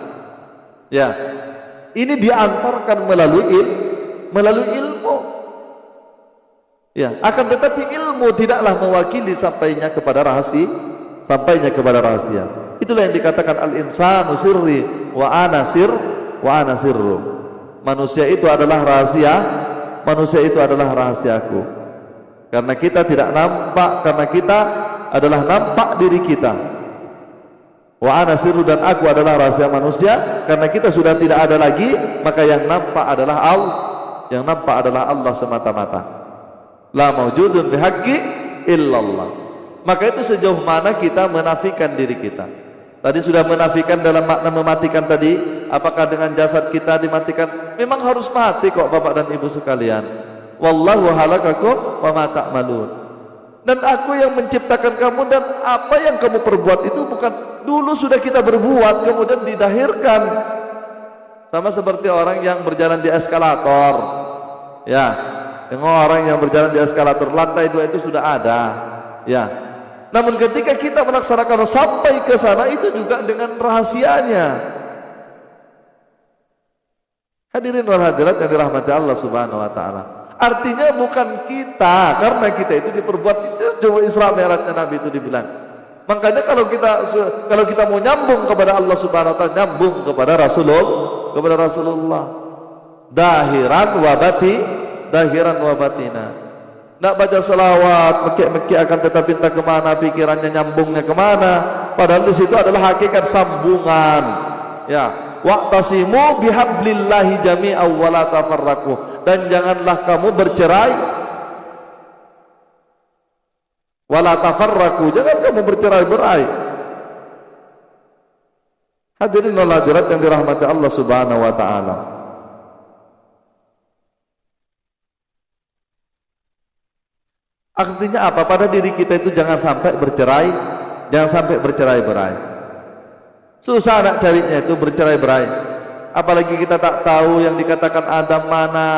Ya. Ini diantarkan melalui ilmu. Ya, akan tetapi ilmu tidaklah mewakili sampainya kepada rahasia. Itulah yang dikatakan al-insanu sirri wa ana sirru. Manusia itu adalah rahasia, manusia itu adalah rahasiaku. Karena kita tidak nampak, karena kita adalah nampak diri kita. Wa ana sirru, dan aku adalah rahasia manusia. Karena kita sudah tidak ada lagi, maka yang nampak adalah Allah. Yang nampak adalah Allah semata-mata. La maujudun bihaqqi illallah. Maka itu sejauh mana kita menafikan diri kita. Tadi sudah menafikan dalam makna mematikan tadi. Apakah dengan jasad kita dimatikan? Memang harus mati kok Bapak dan Ibu sekalian. Wallahu halakakum wa ma ta'malun. Dan aku yang menciptakan kamu, dan apa yang kamu perbuat itu bukan dulu sudah kita berbuat kemudian didahirkan. Sama seperti orang yang berjalan di eskalator. Ya, dengan orang yang berjalan di eskalator, lantai 2 itu sudah ada. Ya. Namun ketika kita melaksanakan sampai ke sana, itu juga dengan rahasianya. Hadirin wal hadirat yang dirahmati Allah Subhanahu wa taala. Artinya bukan kita, karena kita itu diperbuat. Itu cuma Isra Mi'rajnya Nabi itu dibilang. Makanya kalau kita mau nyambung kepada Allah Subhanahu wa taala, nyambung kepada Rasulullah. Dahiran wa batina. Nak baca selawat, mekik-mekik akan tetapi entah kemana pikirannya, nyambungnya kemana. Padahal di situ adalah hakikat sambungan. Ya, wa'tasimu bihablillahi jami'an wa la tafarraqu. Dan janganlah kamu bercerai. Wa la tafarraqu, jangan kamu bercerai-berai. Hadirin wal hadirat yang dirahmati Allah Subhanahu wa taala. Artinya apa? Pada diri kita itu jangan sampai bercerai, jangan sampai bercerai-berai. Susah nak carinya itu bercerai-berai. Apalagi kita tak tahu yang dikatakan Adam mana,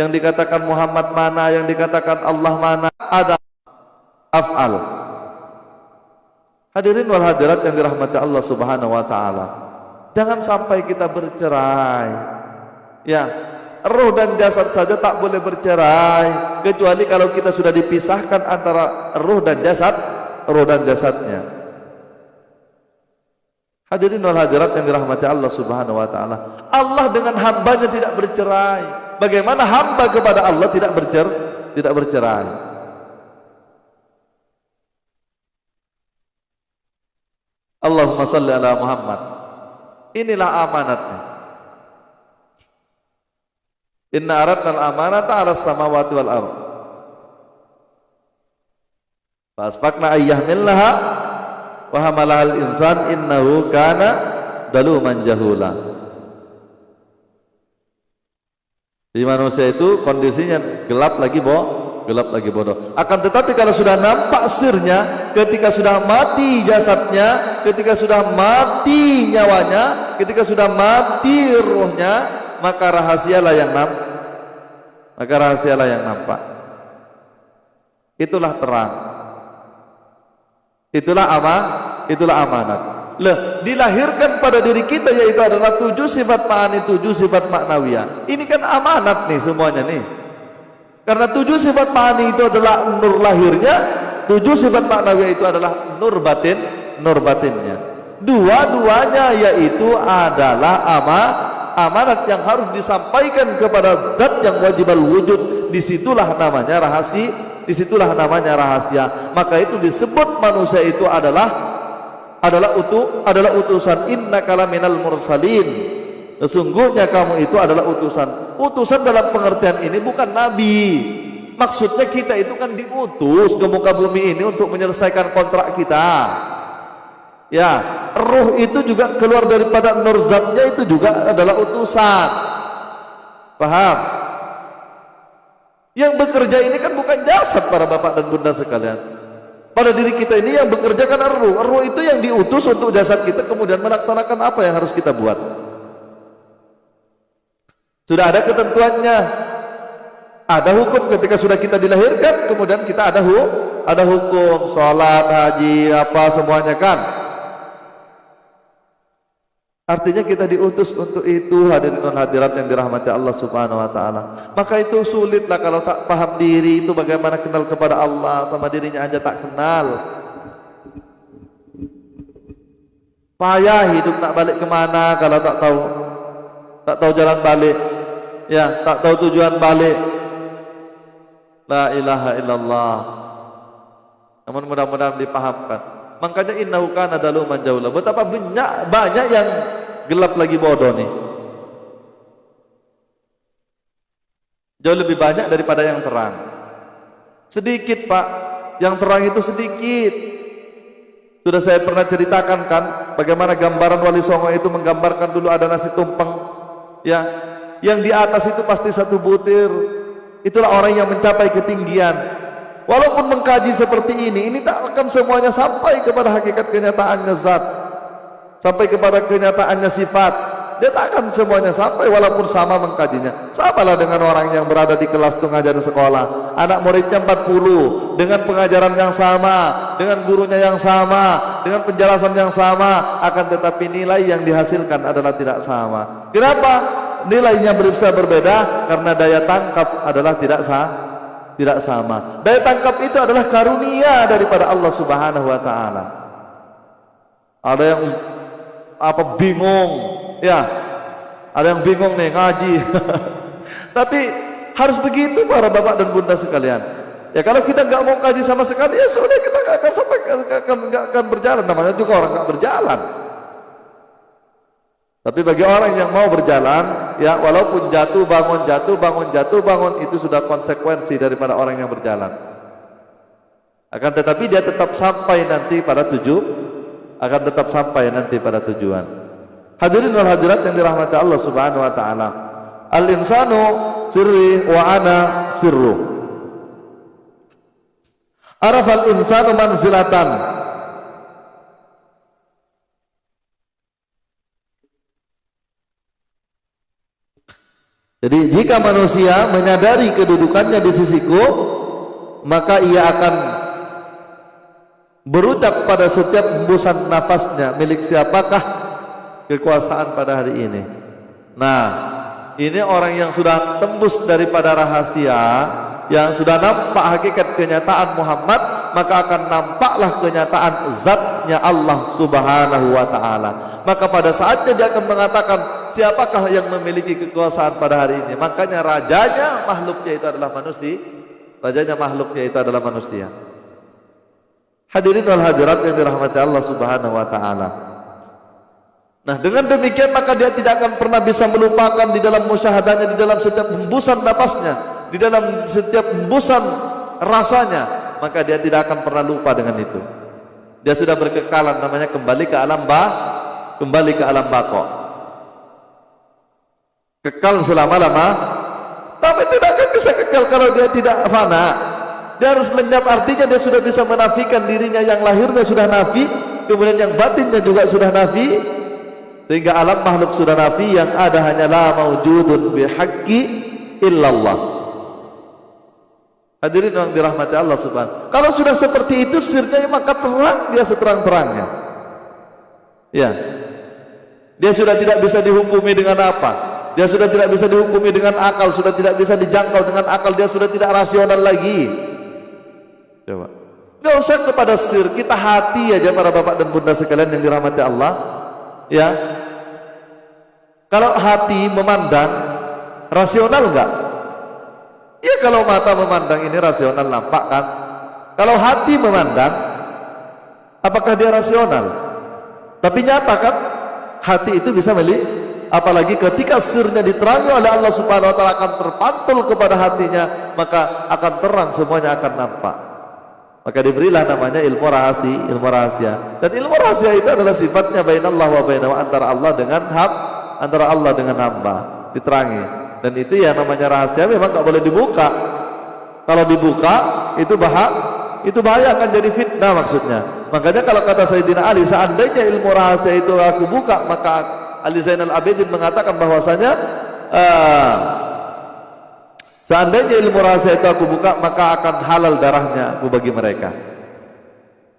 yang dikatakan Muhammad mana, yang dikatakan Allah mana. Ada af'al. Hadirin wal hadirat yang dirahmati Allah Subhanahu wa taala. Jangan sampai kita bercerai. Ya, roh dan jasad saja tak boleh bercerai, kecuali kalau kita sudah dipisahkan antara roh dan jasadnya. Hadirin wal hadirat yang dirahmati Allah Subhanahu wa taala. Allah dengan hambanya tidak bercerai. Bagaimana hamba kepada Allah tidak bercerai? Allahumma salli ala Muhammad. Inilah amanatnya. Inna aradna al-amanata 'ala as-samawati wal ardh. Fasfaqna ayyahmillaha wa hamalaha al-insan innahu kana zaluman jahula. Di manusia itu kondisinya gelap lagi bodoh. Akan tetapi kalau sudah nampak sirnya, ketika sudah mati jasadnya, ketika sudah mati nyawanya, ketika sudah mati ruhnya, maka rahasialah yang nampak. Itulah terang. Itulah amanat. Dilahirkan pada diri kita yaitu adalah 7 sifat ma'ani, 7 sifat maknawiyah. Ini kan amanat nih semuanya nih. Karena 7 sifat ma'ani itu adalah nur lahirnya, 7 sifat maknawiyah itu adalah nur batinnya. Dua-duanya yaitu adalah amanat yang harus disampaikan kepada zat yang wajibal wujud. Disitulah namanya rahasia. Maka itu disebut manusia itu adalah utusan. Innaka laminal mursalin. Sesungguhnya kamu itu adalah utusan dalam pengertian ini bukan nabi. Maksudnya kita itu kan diutus ke muka bumi ini untuk menyelesaikan kontrak kita. Ya, ruh itu juga keluar daripada nur zatnya, itu juga adalah utusan. Paham? Yang bekerja ini kan bukan jasad para bapak dan bunda sekalian. Pada diri kita ini yang bekerja kan ruh. Ruh itu yang diutus untuk jasad kita kemudian melaksanakan apa yang harus kita buat. Sudah ada ketentuannya. Ada hukum ketika sudah kita dilahirkan, kemudian kita ada hukum, sholat, haji, apa semuanya kan. Artinya kita diutus untuk itu. Hadirin dan hadirat yang dirahmati Allah Subhanahu wa taala. Maka itu sulitlah kalau tak paham diri itu, bagaimana kenal kepada Allah, sama dirinya aja tak kenal. Payah hidup nak balik kemana kalau tak tahu jalan balik. Ya, tak tahu tujuan balik. La ilaha illallah. Namun mudah-mudahan dipahamkan. Makanya innahu kana daluman jahula. Betapa banyak yang gelap lagi bodoh nih. Jauh lebih banyak daripada yang terang. Sedikit Pak, yang terang itu sedikit. Sudah saya pernah ceritakan kan, bagaimana gambaran Wali Songo itu menggambarkan dulu ada nasi tumpeng, ya, yang di atas itu pasti satu butir. Itulah orang yang mencapai ketinggian. Walaupun mengkaji seperti ini tak akan semuanya sampai kepada hakikat kenyataannya zat, sampai kepada kenyataannya sifat. Dia tak akan semuanya sampai walaupun sama mengkajinya. Samalah dengan orang yang berada di kelas itu ngajar di sekolah, anak muridnya 40 dengan pengajaran yang sama, dengan gurunya yang sama, dengan penjelasan yang sama, akan tetapi nilai yang dihasilkan adalah tidak sama. Kenapa? Nilainya bisa berbeda karena daya tangkap adalah tidak sama. Daya tangkap itu adalah karunia daripada Allah Subhanahu wa taala. Ada yang bingung, ya, ada yang bingung nih ngaji. Tapi harus begitu para bapak dan bunda sekalian. Ya kalau kita nggak mau kaji sama sekali, ya sudah, kita nggak akan berjalan. Namanya juga orang nggak berjalan. Tapi bagi orang yang mau berjalan, ya walaupun jatuh bangun, itu sudah konsekuensi daripada orang yang berjalan. Akan tetapi dia tetap sampai nanti pada tujuan. Hadirin wal hadirat yang dirahmati Allah Subhanahu wa taala. Al-insanu sirri wa ana sirru. Arafal insanu manzilatan. Jadi jika manusia menyadari kedudukannya di sisiku, maka ia akan berucap pada setiap hembusan nafasnya, milik siapakah kekuasaan pada hari ini. Nah, ini orang yang sudah tembus daripada rahasia, yang sudah nampak hakikat kenyataan Muhammad, maka akan nampaklah kenyataan zatnya Allah Subhanahu wa ta'ala. Maka pada saatnya dia akan mengatakan, siapakah yang memiliki kekuasaan pada hari ini? Makanya rajanya makhluknya itu adalah manusia. Hadirin wal hadirat yang dirahmati Allah Subhanahu wa ta'ala. Nah, dengan demikian maka dia tidak akan pernah bisa melupakan di dalam musyahadahnya, di dalam setiap hembusan napasnya, di dalam setiap hembusan rasanya, maka dia tidak akan pernah lupa dengan itu. Dia sudah berkekalan, namanya kembali ke alam baqo. Kekal selama-lama, tapi tidak akan bisa kekal kalau dia tidak fana. Dia harus lenyap, artinya dia sudah bisa menafikan dirinya yang lahirnya sudah nafi, kemudian yang batinnya juga sudah nafi, sehingga alam makhluk sudah nafi, yang ada hanyalah maujudun bihaqqi illallah. Hadirin yang dirahmati Allah Subhanahu. Kalau sudah seperti itu sirnya, maka terang dia seterang-terangnya. Ya, dia sudah tidak bisa dihukumi dengan apa. Dia sudah tidak bisa dihukumi dengan akal, sudah tidak bisa dijangkau dengan akal, dia sudah tidak rasional lagi. Coba, nggak usah kepada sir, kita hati aja para bapak dan bunda sekalian yang dirahmati Allah. Ya, kalau hati memandang, rasional enggak? Ya kalau mata memandang ini rasional, nampak kan? Kalau hati memandang, apakah dia rasional? Tapi nyata kan? Hati itu bisa melihat. Apalagi ketika sirnya diterangi oleh Allah Subhanahu wa ta'ala, akan terpantul kepada hatinya, maka akan terang, semuanya akan nampak. Maka diberilah namanya ilmu rahasia. Dan ilmu rahasia itu adalah sifatnya bainallah wa bainahu, antara Allah dengan hamba, diterangi. Dan itu yang namanya rahasia memang tak boleh dibuka. Kalau dibuka itu bahaya, akan jadi fitnah maksudnya. Makanya kalau kata Sayyidina Ali, seandainya ilmu rahasia itu aku buka, maka Ali Zainal Abidin mengatakan bahwasanya seandainya ilmu rahasia itu aku buka, maka akan halal darahnya aku bagi mereka.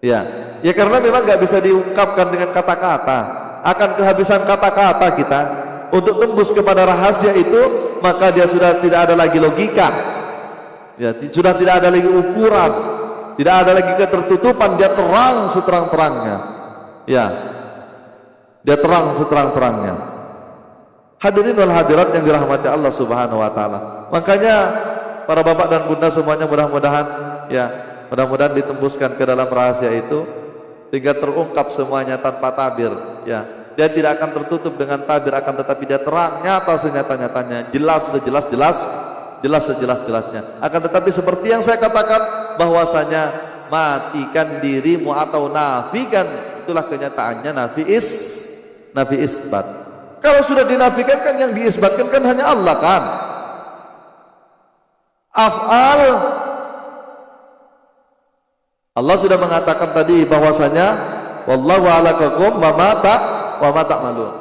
Ya karena memang nggak bisa diungkapkan dengan kata-kata, akan kehabisan kata-kata kita untuk tembus kepada rahasia itu, maka dia sudah tidak ada lagi logika, ya sudah tidak ada lagi ukuran, tidak ada lagi ketertutupan, dia terang seterang-terangnya. Ya, dia terang seterang-terangnya. Hadirin wal hadirat yang dirahmati Allah Subhanahu wa ta'ala. Makanya para bapak dan bunda semuanya mudah-mudahan ditembuskan ke dalam rahasia itu, sehingga terungkap semuanya tanpa tabir. Ya, dia tidak akan tertutup dengan tabir, akan tetapi dia terang, nyata senyata-nyatanya, jelas sejelas-jelasnya. Akan tetapi seperti yang saya katakan, bahwasanya matikan dirimu atau nafikan, itulah kenyataannya nafi isbat. Kalau sudah dinafikan kan yang diisbatkan kan hanya Allah kan. Af'al, Allah sudah mengatakan tadi bahwasanya wallahu alaqakum wa ma ta'malun.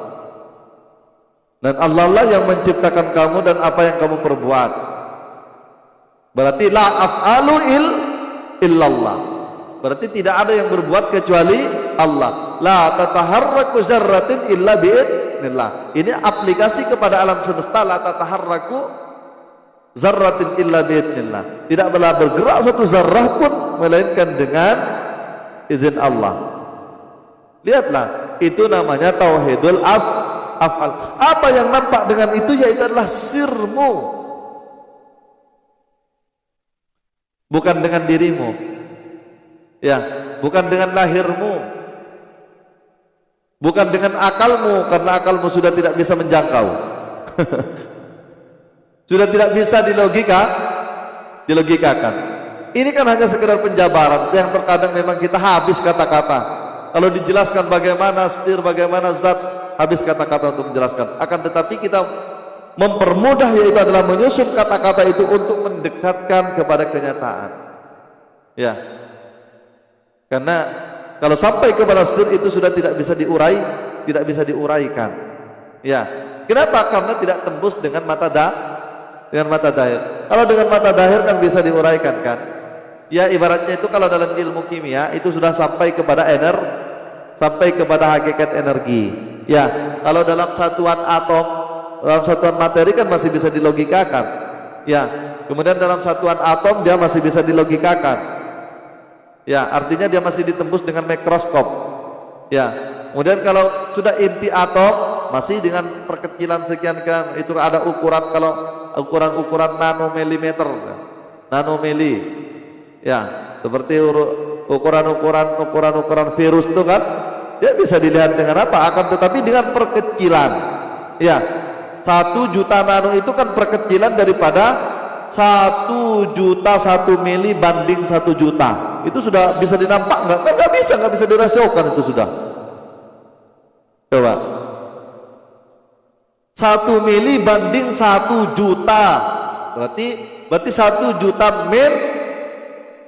Dan Allah lah yang menciptakan kamu dan apa yang kamu perbuat. Berarti la af'alu illallah. Berarti tidak ada yang berbuat kecuali Allah. La tataharraku zarratin illa bi'idnillah. Ini aplikasi kepada alam semesta. La tataharraku zarratin illa bi'idnillah. Tidak boleh bergerak satu zarrah pun melainkan dengan izin Allah. Lihatlah, itu namanya tauhidul af'al. Apa yang nampak dengan itu yaitu adalah sirmu, bukan dengan dirimu. Ya, bukan dengan lahirmu, bukan dengan akalmu, karena akalmu sudah tidak bisa menjangkau. Sudah tidak bisa dilogikakan. Ini kan hanya sekedar penjabaran yang terkadang memang kita habis kata-kata. Kalau dijelaskan bagaimana stir, bagaimana zat, habis kata-kata untuk menjelaskan. Akan tetapi kita mempermudah, yaitu adalah menyusun kata-kata itu untuk mendekatkan kepada kenyataan. Ya, karena kalau sampai kepada stir itu sudah tidak bisa diurai, tidak bisa diuraikan. Ya, kenapa? Karena tidak tembus dengan mata dahir. Kalau dengan mata dahir kan bisa diuraikan kan. Ya, ibaratnya itu kalau dalam ilmu kimia itu sudah sampai kepada sampai kepada hakikat energi. Ya, kalau dalam satuan atom, dalam satuan materi kan masih bisa dilogikakan. Ya, kemudian dalam satuan atom dia masih bisa dilogikakan. Ya, artinya dia masih ditembus dengan mikroskop. Ya, kemudian kalau sudah inti atom masih dengan perkecilan sekian kan, itu ada ukuran, kalau ukuran nanomilimeter, nanomili. Ya, seperti ukuran virus itu kan, dia bisa dilihat dengan apa? Akan tetapi dengan perkecilan. Ya, 1 juta nano itu kan perkecilan daripada 1 juta 1 mili banding 1 juta. Itu sudah bisa dinampak nggak? Kan nggak bisa dirasiokan itu sudah. Coba. 1 mili banding 1 juta. Berarti 1 juta mil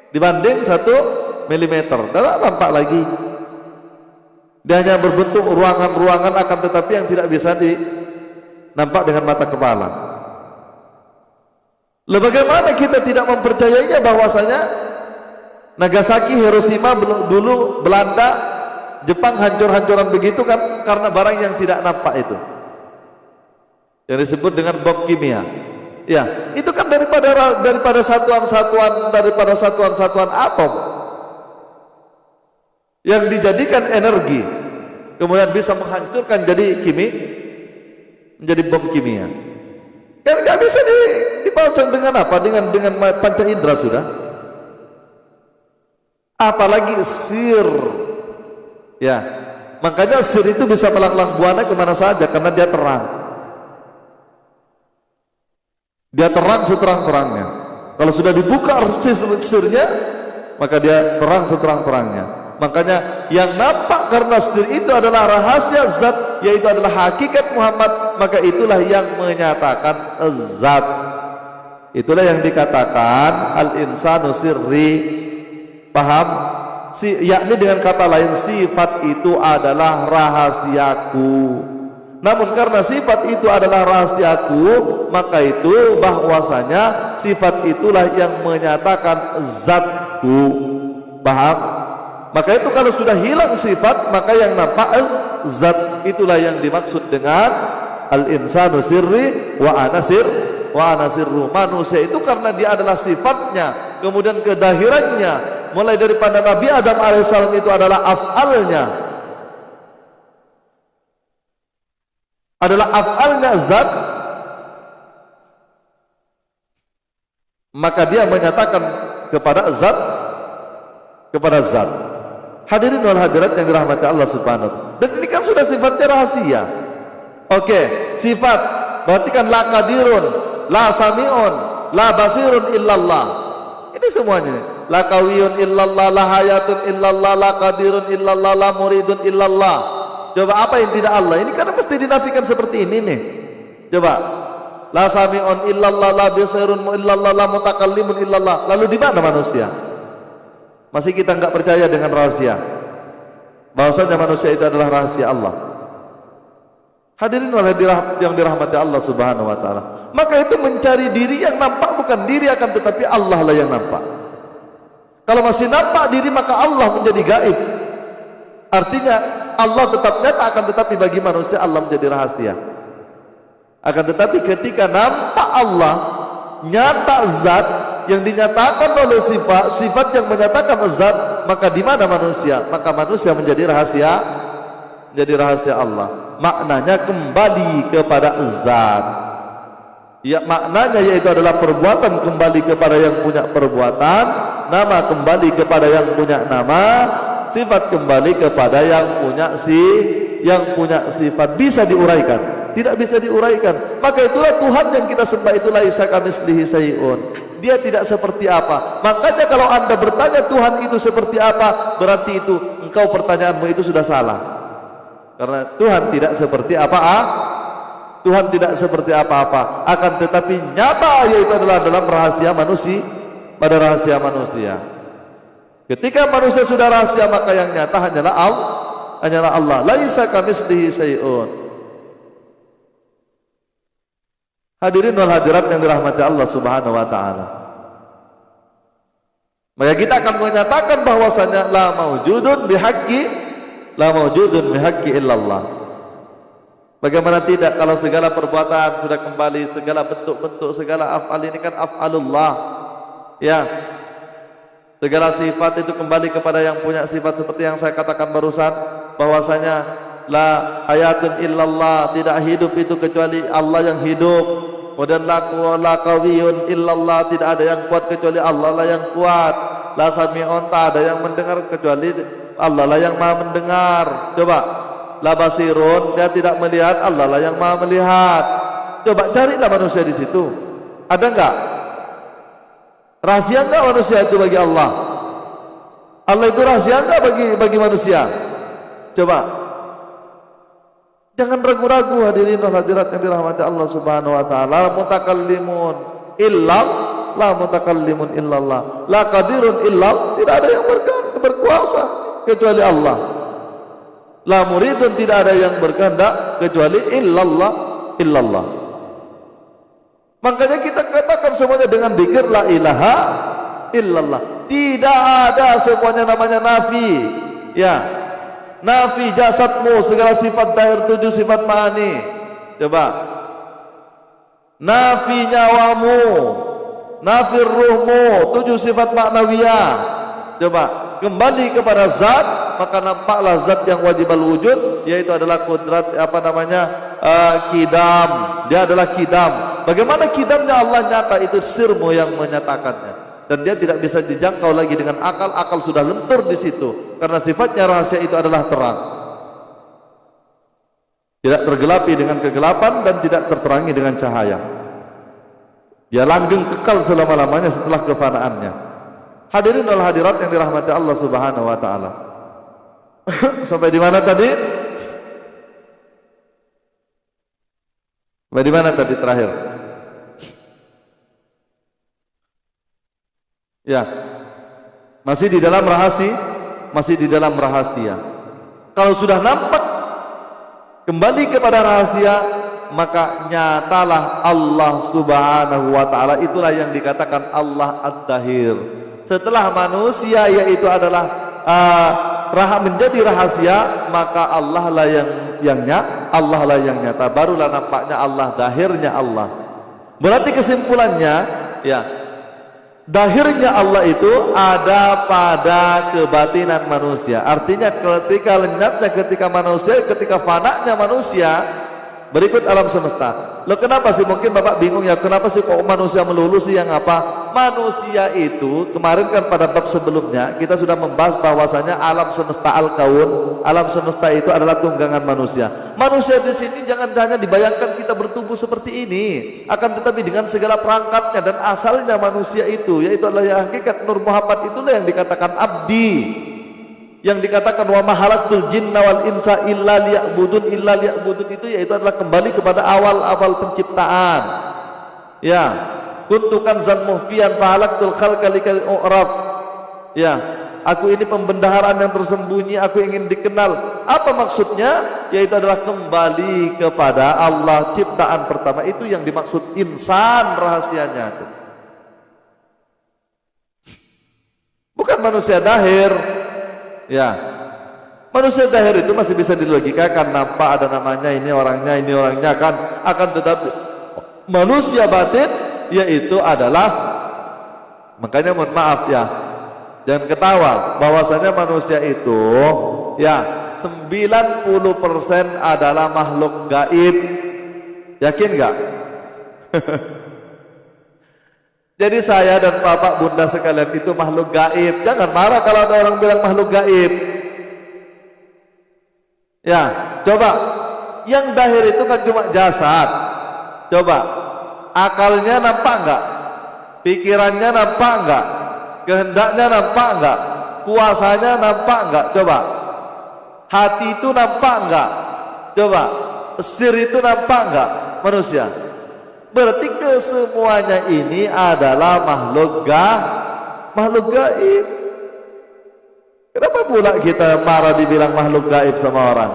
dibanding 1 milimeter. Tidak nampak lagi. Dia hanya berbentuk ruangan-ruangan, akan tetapi yang tidak bisa nampak dengan mata kepala. Lalu bagaimana kita tidak mempercayainya bahwasanya Nagasaki, Hiroshima dulu Belanda, Jepang hancur-hancuran begitu kan karena barang yang tidak nampak itu, yang disebut dengan bom kimia. Ya, itu kan daripada satuan-satuan atom yang dijadikan energi, kemudian bisa menghancurkan menjadi bom kimia. Kan nggak bisa dipasang dengan apa? Dengan panca indera sudah. Apalagi sir. Ya, makanya sir itu bisa melanglang buana kemana saja karena dia terang. Dia terang seterang-terangnya. Kalau sudah dibuka sirnya, maka dia terang seterang-terangnya. Makanya yang nampak karena sir itu adalah rahasia zat, yaitu adalah hakikat Muhammad, maka itulah yang menyatakan zat. Itulah yang dikatakan al-insanu sirri. Paham? Yakni dengan kata lain, sifat itu adalah rahasiaku. Namun karena sifat itu adalah rahasiaku, maka itu bahwasanya sifat itulah yang menyatakan zatku. Paham? Maka itu kalau sudah hilang sifat, maka yang nampak zat. Itulah yang dimaksud dengan al-insanu sirri wa ana sirru. Manusia itu karena dia adalah sifatnya, kemudian kedahirannya, mulai daripada Nabi Adam alaihissalam itu adalah af'alnya zat, maka dia menyatakan kepada zat. Hadirin wal hadirat yang dirahmati Allah Subhanahu wa ta'ala. Dan ini kan sudah sifatnya rahasia. Oke, sifat berarti kan la qadirun, la sami'un, la basirun illallah. Ini semuanya. La qawiyun illallah, la hayatun illallah, la qadirun illallah, la muridun illallah. Coba apa yang tidak Allah? Ini kan mesti dinafikan seperti ini nih. Coba. La sami'un illallah, la basirun illallah, la mutakallimun illallah. Lalu di mana manusia? Masih kita enggak percaya dengan rahasia bahwasanya manusia itu adalah rahasia Allah. Hadirin wal hadirat yang dirahmati Allah Subhanahu wa ta'ala. Maka itu mencari diri yang nampak bukan diri, akan tetapi Allah lah yang nampak. Kalau masih nampak diri maka Allah menjadi gaib. Artinya Allah tetap nyata, akan tetapi bagi manusia Allah menjadi rahasia. Akan tetapi ketika nampak Allah, nyata zat yang dinyatakan oleh sifat yang menyatakan zat, maka di mana manusia? Maka manusia menjadi rahasia, Allah. Maknanya kembali kepada zat. Ya, maknanya yaitu adalah perbuatan kembali kepada yang punya perbuatan, nama kembali kepada yang punya nama, sifat kembali kepada yang punya sifat. Bisa diuraikan? Tidak bisa diuraikan. Maka itulah Tuhan yang kita sembah, itulah laisa kamitslihi syai'un. Dia tidak seperti apa. Makanya kalau Anda bertanya Tuhan itu seperti apa, berarti itu engkau pertanyaanmu itu sudah salah. Karena Tuhan tidak seperti apa? Tuhan tidak seperti apa-apa. Akan tetapi nyata yaitu adalah dalam rahasia manusia, pada rahasia manusia. Ketika manusia sudah rahasia, maka yang nyata hanyalah Allah. Laisa kamitslihi syai'un. Hadirin wal hadirat yang dirahmati Allah Subhanahu wa ta'ala. Maka kita akan menyatakan bahwasanya la maujudun bihaqqi illallah. Bagaimana tidak kalau segala perbuatan sudah kembali, segala bentuk-bentuk, segala af'al ini kan af'alullah. Ya. Segala sifat itu kembali kepada yang punya sifat, seperti yang saya katakan barusan, bahwasanya la hayatun illallah, tidak hidup itu kecuali Allah yang hidup. Kemudian la qawiyun illallah, tidak ada yang kuat kecuali Allah lah yang kuat. La sami'un, tak ada yang mendengar kecuali Allah lah yang maha mendengar. Coba. La basirun, dia tidak melihat, Allah lah yang maha melihat. Coba carilah manusia di situ. Ada enggak? Rahasia enggak manusia itu bagi Allah? Allah itu rahasia enggak bagi manusia? Coba. Jangan ragu-ragu hadirin wal hadirat yang dirahmati Allah Subhanahu wa ta'ala. La mutakallimun illallah, la qadirun illallah, tidak ada yang berkuasa kecuali Allah. La muridun, tidak ada yang berkehendak kecuali illallah. Makanya kita katakan semuanya dengan dzikir la ilaha illallah. Tidak ada semuanya namanya nafi. Ya. Nafi jasadmu, segala sifat dahir, 7 sifat ma'ani. Coba. Nafi nyawamu, nafi ruhmu, 7 sifat maknawiyah. Coba kembali kepada zat, maka nampaklah zat yang wajibal wujud, yaitu adalah kudrat kidam. Dia adalah kidam. Bagaimana kidamnya Allah nyata, itu sirmu yang menyatakannya. Dan dia tidak bisa dijangkau lagi dengan akal. Akal sudah lentur di situ, karena sifatnya rahasia itu adalah terang, tidak tergelapi dengan kegelapan dan tidak terterangi dengan cahaya. Dia langgeng kekal selama-lamanya setelah kefanaannya. Hadirin wal hadirat yang dirahmati Allah Subhanahu wa ta'ala. Sampai di mana tadi? Sampai di mana tadi terakhir? Ya, masih di dalam rahasia, Kalau sudah nampak kembali kepada rahasia, maka nyatalah Allah Subhanahu wa ta'ala. Itulah yang dikatakan Allah Ad-Dahir. Setelah manusia yaitu adalah menjadi rahasia, maka Allah lah Allah lah yang nyata. Barulah nampaknya Allah, dahirnya Allah. Berarti kesimpulannya, ya, dahirnya Allah itu ada pada kebatinan manusia. Artinya ketika lenyapnya, ketika fananya manusia, Berikut alam semesta. Loh kenapa sih, mungkin Bapak bingung ya, kenapa sih kok manusia melulu sih yang apa? Manusia itu, kemarin kan pada bab sebelumnya kita sudah membahas bahwasanya alam semesta al-kaun, alam semesta itu adalah tunggangan manusia. Manusia di sini jangan hanya dibayangkan kita bertubuh seperti ini, akan tetapi dengan segala perangkatnya dan asalnya manusia itu, yaitu adalah yang hakikat Nur Muhammad, itulah yang dikatakan abdi. Yang dikatakan wa mahalaktul jinna wal insa illa liya'budun itu yaitu adalah kembali kepada awal-awal penciptaan. Ya, kuntukan zan muhfiyan fahalaktul khalqa likal u'rab. Ya, aku ini pembendaharaan yang tersembunyi, aku ingin dikenal. Apa maksudnya? Yaitu adalah kembali kepada Allah, ciptaan pertama. Itu yang dimaksud insan rahasianya itu. Bukan manusia dahir. Ya, manusia dahir itu masih bisa dilogikakan, nampak ada namanya, ini orangnya kan. Akan tetapi manusia batin yaitu adalah, makanya mohon maaf ya, jangan ketawa bahwasanya manusia itu ya 90% adalah makhluk gaib. Yakin nggak? Jadi saya dan bapak bunda sekalian itu makhluk gaib. Jangan marah kalau ada orang bilang makhluk gaib. Ya, coba yang dahir itu kan cuma jasad. Coba akalnya nampak enggak? Pikirannya nampak enggak? Kehendaknya nampak enggak? Kuasanya nampak enggak? Coba. Hati itu nampak enggak? Coba. Sir itu nampak enggak? Manusia. Berarti kesemuanya ini adalah makhluk gaib. Kenapa pula kita marah dibilang makhluk gaib sama orang?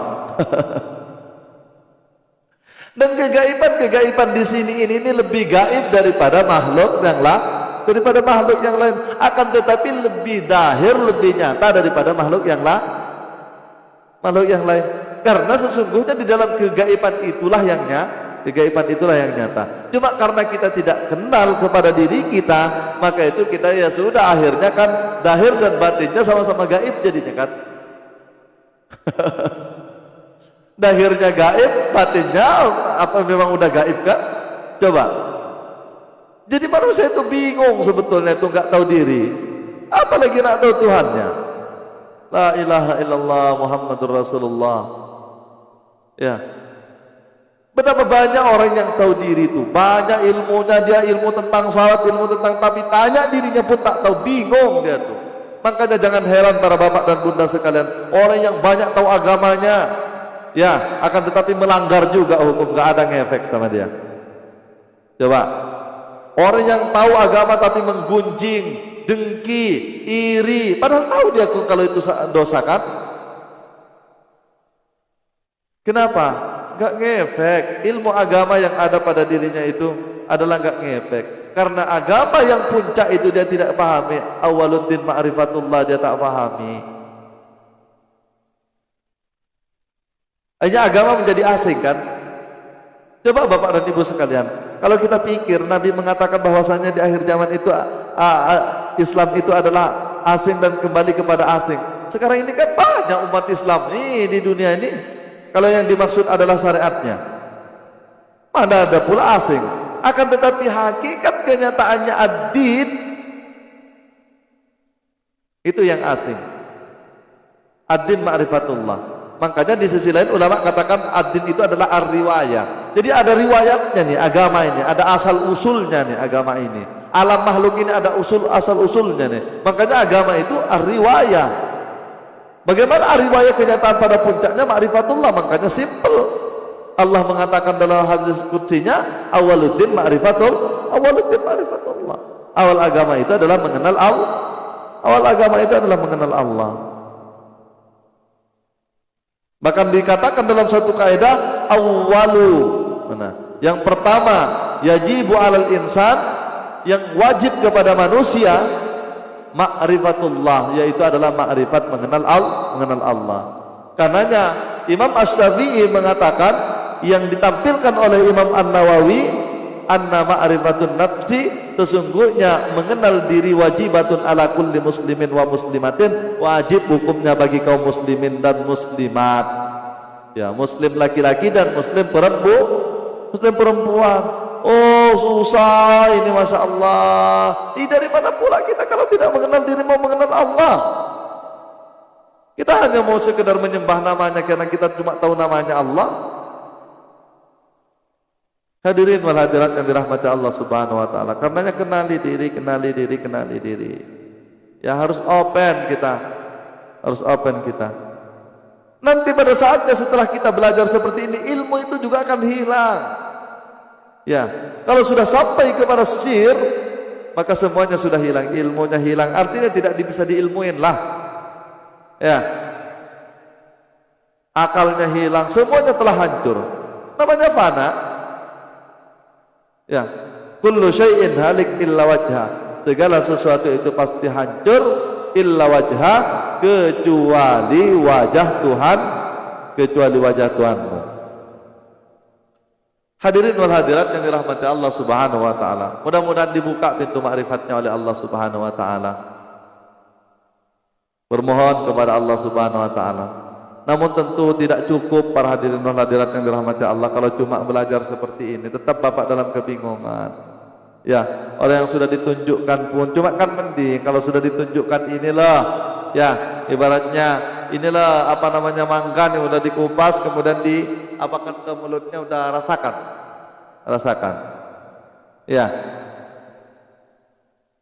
Dan kegaiban di sini ini lebih gaib daripada makhluk yang lain. Akan tetapi lebih dahir, lebih nyata daripada makhluk yang lain. Karena sesungguhnya di dalam kegaiban itulah yang nyata. Cuma karena kita tidak kenal kepada diri kita, maka itu kita ya sudah, akhirnya kan dahir dan batinnya sama-sama gaib jadinya kan. Dahirnya gaib, batinnya apa memang udah gaib kan? Coba. Jadi manusia itu bingung sebetulnya, itu nggak tahu diri, apalagi nak tahu Tuhannya. La ilaha illallah Muhammadur Rasulullah. Ya. Betapa banyak orang yang tahu diri itu, banyak ilmunya, dia ilmu tentang salat, ilmu tentang, tapi tanya dirinya pun tak tahu, bingung dia tuh. Makanya jangan heran para bapak dan bunda sekalian, orang yang banyak tahu agamanya, ya akan tetapi melanggar juga hukum, gak ada ngefek sama dia. Coba, orang yang tahu agama tapi menggunjing, dengki, iri, padahal tahu dia kalau itu dosa kan? Kenapa? Gak ngefek. Ilmu agama yang ada pada dirinya itu adalah gak ngefek. Karena agama yang puncak itu dia tidak pahami. Awaluddin ma'rifatullah, dia tak pahami. Hanya agama menjadi asing kan? Coba bapak dan ibu sekalian, kalau kita pikir Nabi mengatakan bahwasanya di akhir zaman itu Islam itu adalah asing dan kembali kepada asing. Sekarang ini kan banyak umat Islam nih di dunia ini. Kalau yang dimaksud adalah syariatnya, mana ada pula asing. Akan tetapi hakikat kenyataannya ad-din itu yang asing. Ad-din ma'rifatullah. Makanya di sisi lain ulama katakan ad-din itu adalah ar-riwayah. Jadi ada riwayatnya nih agama ini, ada asal usulnya nih agama ini. Alam makhluk ini ada asal usulnya nih. Makanya agama itu ar-riwayah. Bagaimana riwayat kenyataan pada puncaknya ma'rifatullah, makanya simple. Allah mengatakan dalam hadis qudsinya, awaluddin ma'rifatullah. Awal agama itu adalah mengenal Allah. Awal agama itu adalah mengenal Allah. Bahkan dikatakan dalam satu kaidah awalu. Yang pertama, yajibu alal insan, yang wajib kepada manusia ma'rifatullah, yaitu adalah ma'rifat mengenal Allah. Karenanya Imam Asy-Syafi'i mengatakan, yang ditampilkan oleh Imam An-Nawawi, anna ma'rifatun nafsi, sesungguhnya mengenal diri wajibatun ala kulli muslimin wa muslimatin, wajib hukumnya bagi kaum muslimin dan muslimat. Ya, muslim laki-laki dan muslim perempuan. Oh, susah ini, Masya Allah. Dari mana pula kita kalau tidak mengenal diri, mau mengenal Allah? Kita hanya mau sekedar menyembah namanya karena kita cuma tahu namanya Allah. Hadirin wal hadirat yang dirahmati Allah Subhanahu wa taala. Karenanya kenali diri. Ya, harus open kita. Nanti pada saatnya setelah kita belajar seperti ini, ilmu itu juga akan hilang. Ya, kalau sudah sampai kepada sir, maka semuanya sudah hilang, ilmunya hilang. Artinya tidak bisa diilmuin lah. Ya, akalnya hilang, semuanya telah hancur. Namanya fana. Ya, kullu syai'in halik illa wajha. Segala sesuatu itu pasti hancur illa wajha, kecuali wajah Tuhan, kecuali wajah Tuhanmu. Hadirin wal hadirat yang dirahmati Allah Subhanahu wa taala. Mudah-mudahan dibuka pintu ma'rifatnya oleh Allah Subhanahu wa taala. Bermohon kepada Allah Subhanahu wa taala. Namun tentu tidak cukup para hadirin wal hadirat yang dirahmati Allah kalau cuma belajar seperti ini. Tetap Bapak dalam kebingungan. Ya, orang yang sudah ditunjukkan pun cuma kan mending kalau sudah ditunjukkan inilah, ya, ibaratnya inilah apa namanya mangga yang udah dikupas kemudian diapakan ke mulutnya, udah rasakan. Ya,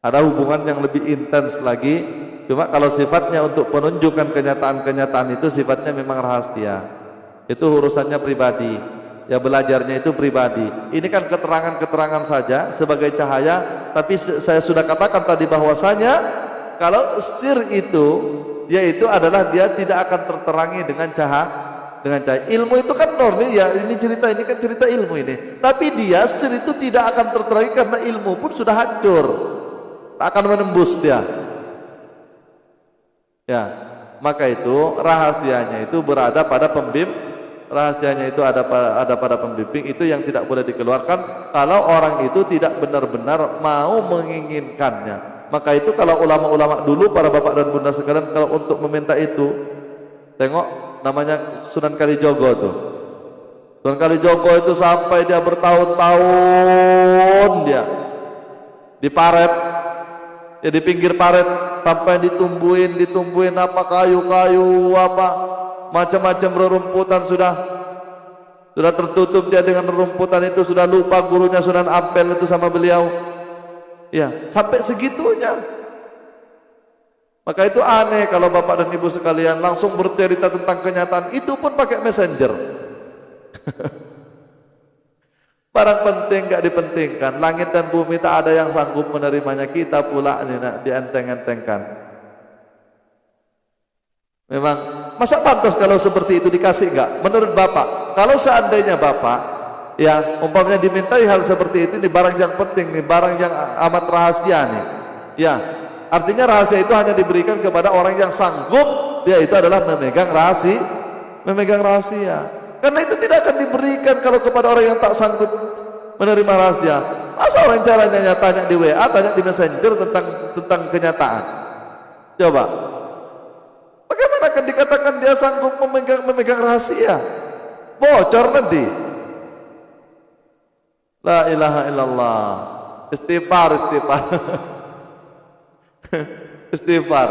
ada hubungan yang lebih intens lagi. Cuma kalau sifatnya untuk penunjukan kenyataan itu sifatnya memang rahasia. Itu urusannya pribadi. Ya, belajarnya itu pribadi. Ini kan keterangan-keterangan saja sebagai cahaya. Tapi saya sudah katakan tadi bahwasanya kalau sir itu, yaitu adalah dia tidak akan terterangi dengan cahaya. Ilmu itu kan normal ya, ini kan cerita ilmu ini. Tapi dia sir itu tidak akan terterangi karena ilmu pun sudah hancur, tak akan menembus dia. Ya, maka itu rahasianya itu berada pada pembimbing. Rahasianya itu ada pada pembimbing, itu yang tidak boleh dikeluarkan kalau orang itu tidak benar-benar mau menginginkannya. Maka itu kalau ulama-ulama dulu, para bapak dan bunda sekalian, kalau untuk meminta itu, tengok namanya Sunan Kalijogo tuh. Sunan Kalijogo itu sampai dia bertahun-tahun dia di paret, ya di pinggir paret, sampai ditumbuhin apa kayu-kayu apa macam-macam rerumputan, sudah tertutup dia dengan rerumputan itu, sudah lupa gurunya Sunan Ampel itu sama beliau. Ya, sampai segitunya. Maka itu aneh kalau bapak dan ibu sekalian langsung bercerita tentang kenyataan itu pun pakai messenger. Barang penting gak dipentingkan. Langit dan bumi tak ada yang sanggup menerimanya, kita pula nak dienteng-entengkan. Memang, masa pantas kalau seperti itu dikasih enggak? Menurut Bapak, kalau seandainya Bapak, ya, umpamanya dimintai hal seperti itu, ini barang yang penting, ini barang yang amat rahasia nih. Ya, artinya rahasia itu hanya diberikan kepada orang yang sanggup, dia itu adalah memegang rahasia. Karena itu tidak akan diberikan kalau kepada orang yang tak sanggup menerima rahasia. Masa orang caranya tanya di WA, tanya di Messenger tentang kenyataan? Coba. Bagaimana akan dikatakan dia sanggup memegang rahasia? Bocor nanti. La ilaha illallah. Istighfar. Istighfar.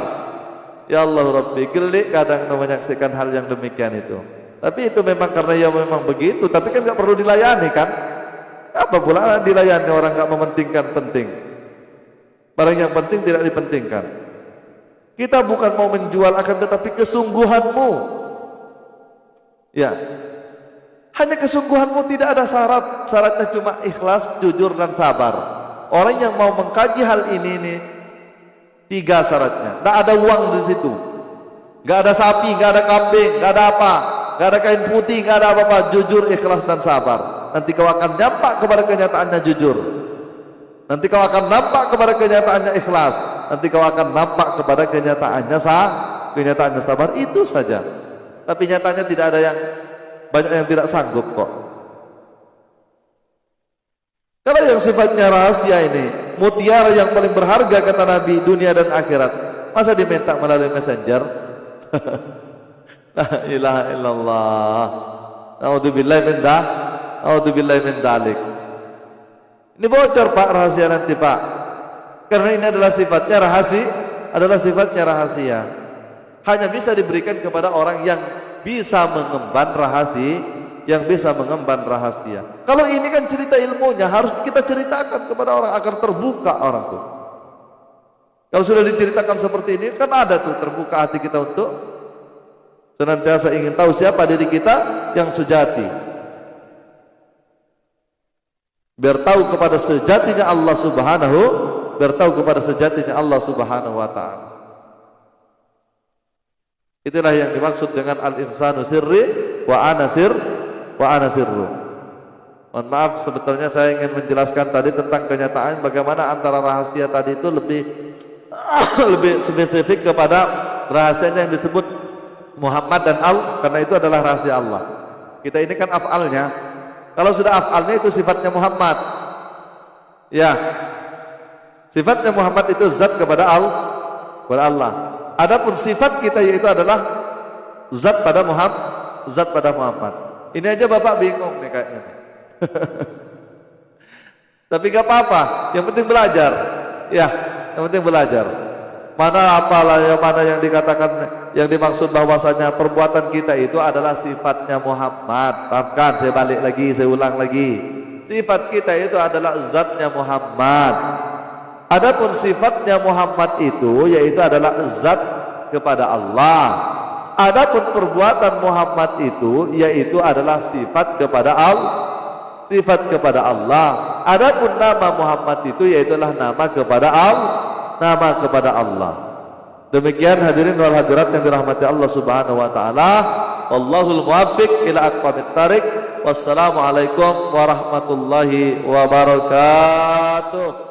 Ya Allah Rabbi, gelik kadang menyaksikan hal yang demikian itu. Tapi itu memang karena ya memang begitu. Tapi kan nggak perlu dilayani kan? Apa pula dilayani orang nggak mementingkan penting? Barang yang penting tidak dipentingkan. Kita bukan mau menjual, akan tetapi kesungguhanmu. Ya, hanya kesungguhanmu, tidak ada syarat. Syaratnya cuma ikhlas, jujur dan sabar. Orang yang mau mengkaji hal ini 3 syaratnya. Tidak ada uang di situ, nggak ada sapi, nggak ada kambing, nggak ada apa, nggak ada kain putih, nggak ada apa-apa. Jujur, ikhlas dan sabar. Nanti kau akan nampak kepada kenyataannya jujur. Nanti kau akan nampak kepada kenyataannya ikhlas. Nanti kau akan nampak kepada kenyataannya sabar. Itu saja. Tapi nyatanya tidak ada yang banyak yang tidak sanggup kok. Kalau yang sifatnya rahasia ini, mutiara yang paling berharga kata Nabi, dunia dan akhirat, masa diminta melalui messenger? La ilaha illallah. Naudzubillahi min dzalik. Ini bocor Pak rahasia nanti Pak. Karena ini adalah sifatnya rahasia. Hanya bisa diberikan kepada orang yang bisa mengemban rahasia, Kalau ini kan cerita ilmunya harus kita ceritakan kepada orang agar terbuka orang tuh. Kalau sudah diceritakan seperti ini kan ada tuh terbuka hati kita untuk senantiasa ingin tahu siapa diri kita yang sejati. Biar tahu kepada sejatinya Allah Subhanahu wa taala. Itulah yang dimaksud dengan al-insanu sirri wa ana sirru. Mohon maaf, sebetulnya saya ingin menjelaskan tadi tentang kenyataan bagaimana antara rahasia tadi itu lebih spesifik kepada rahasianya yang disebut Muhammad dan Al, karena itu adalah rahasia Allah. Kita ini kan af'alnya. Kalau sudah af'alnya itu sifatnya Muhammad. Ya. Sifatnya Muhammad itu zat kepada Allah. Adapun sifat kita yaitu adalah zat pada Muhammad. Ini aja Bapak bingung nih kayaknya. Tapi gak apa-apa, yang penting belajar. Ya, yang penting belajar. Mana yang dikatakan, yang dimaksud bahwasanya perbuatan kita itu adalah sifatnya Muhammad. Maafkan, saya ulang lagi. Sifat kita itu adalah zatnya Muhammad. Adapun sifatnya Muhammad itu yaitu adalah zat kepada Allah. Adapun perbuatan Muhammad itu yaitu adalah sifat kepada Allah. Adapun nama Muhammad itu yaitu adalah nama kepada Allah. Demikian hadirin wal hadirat yang dirahmati Allah Subhanahu wa taala. Wallahul muwaffiq ila aqwamit thariq. Wassalamualaikum warahmatullahi wabarakatuh.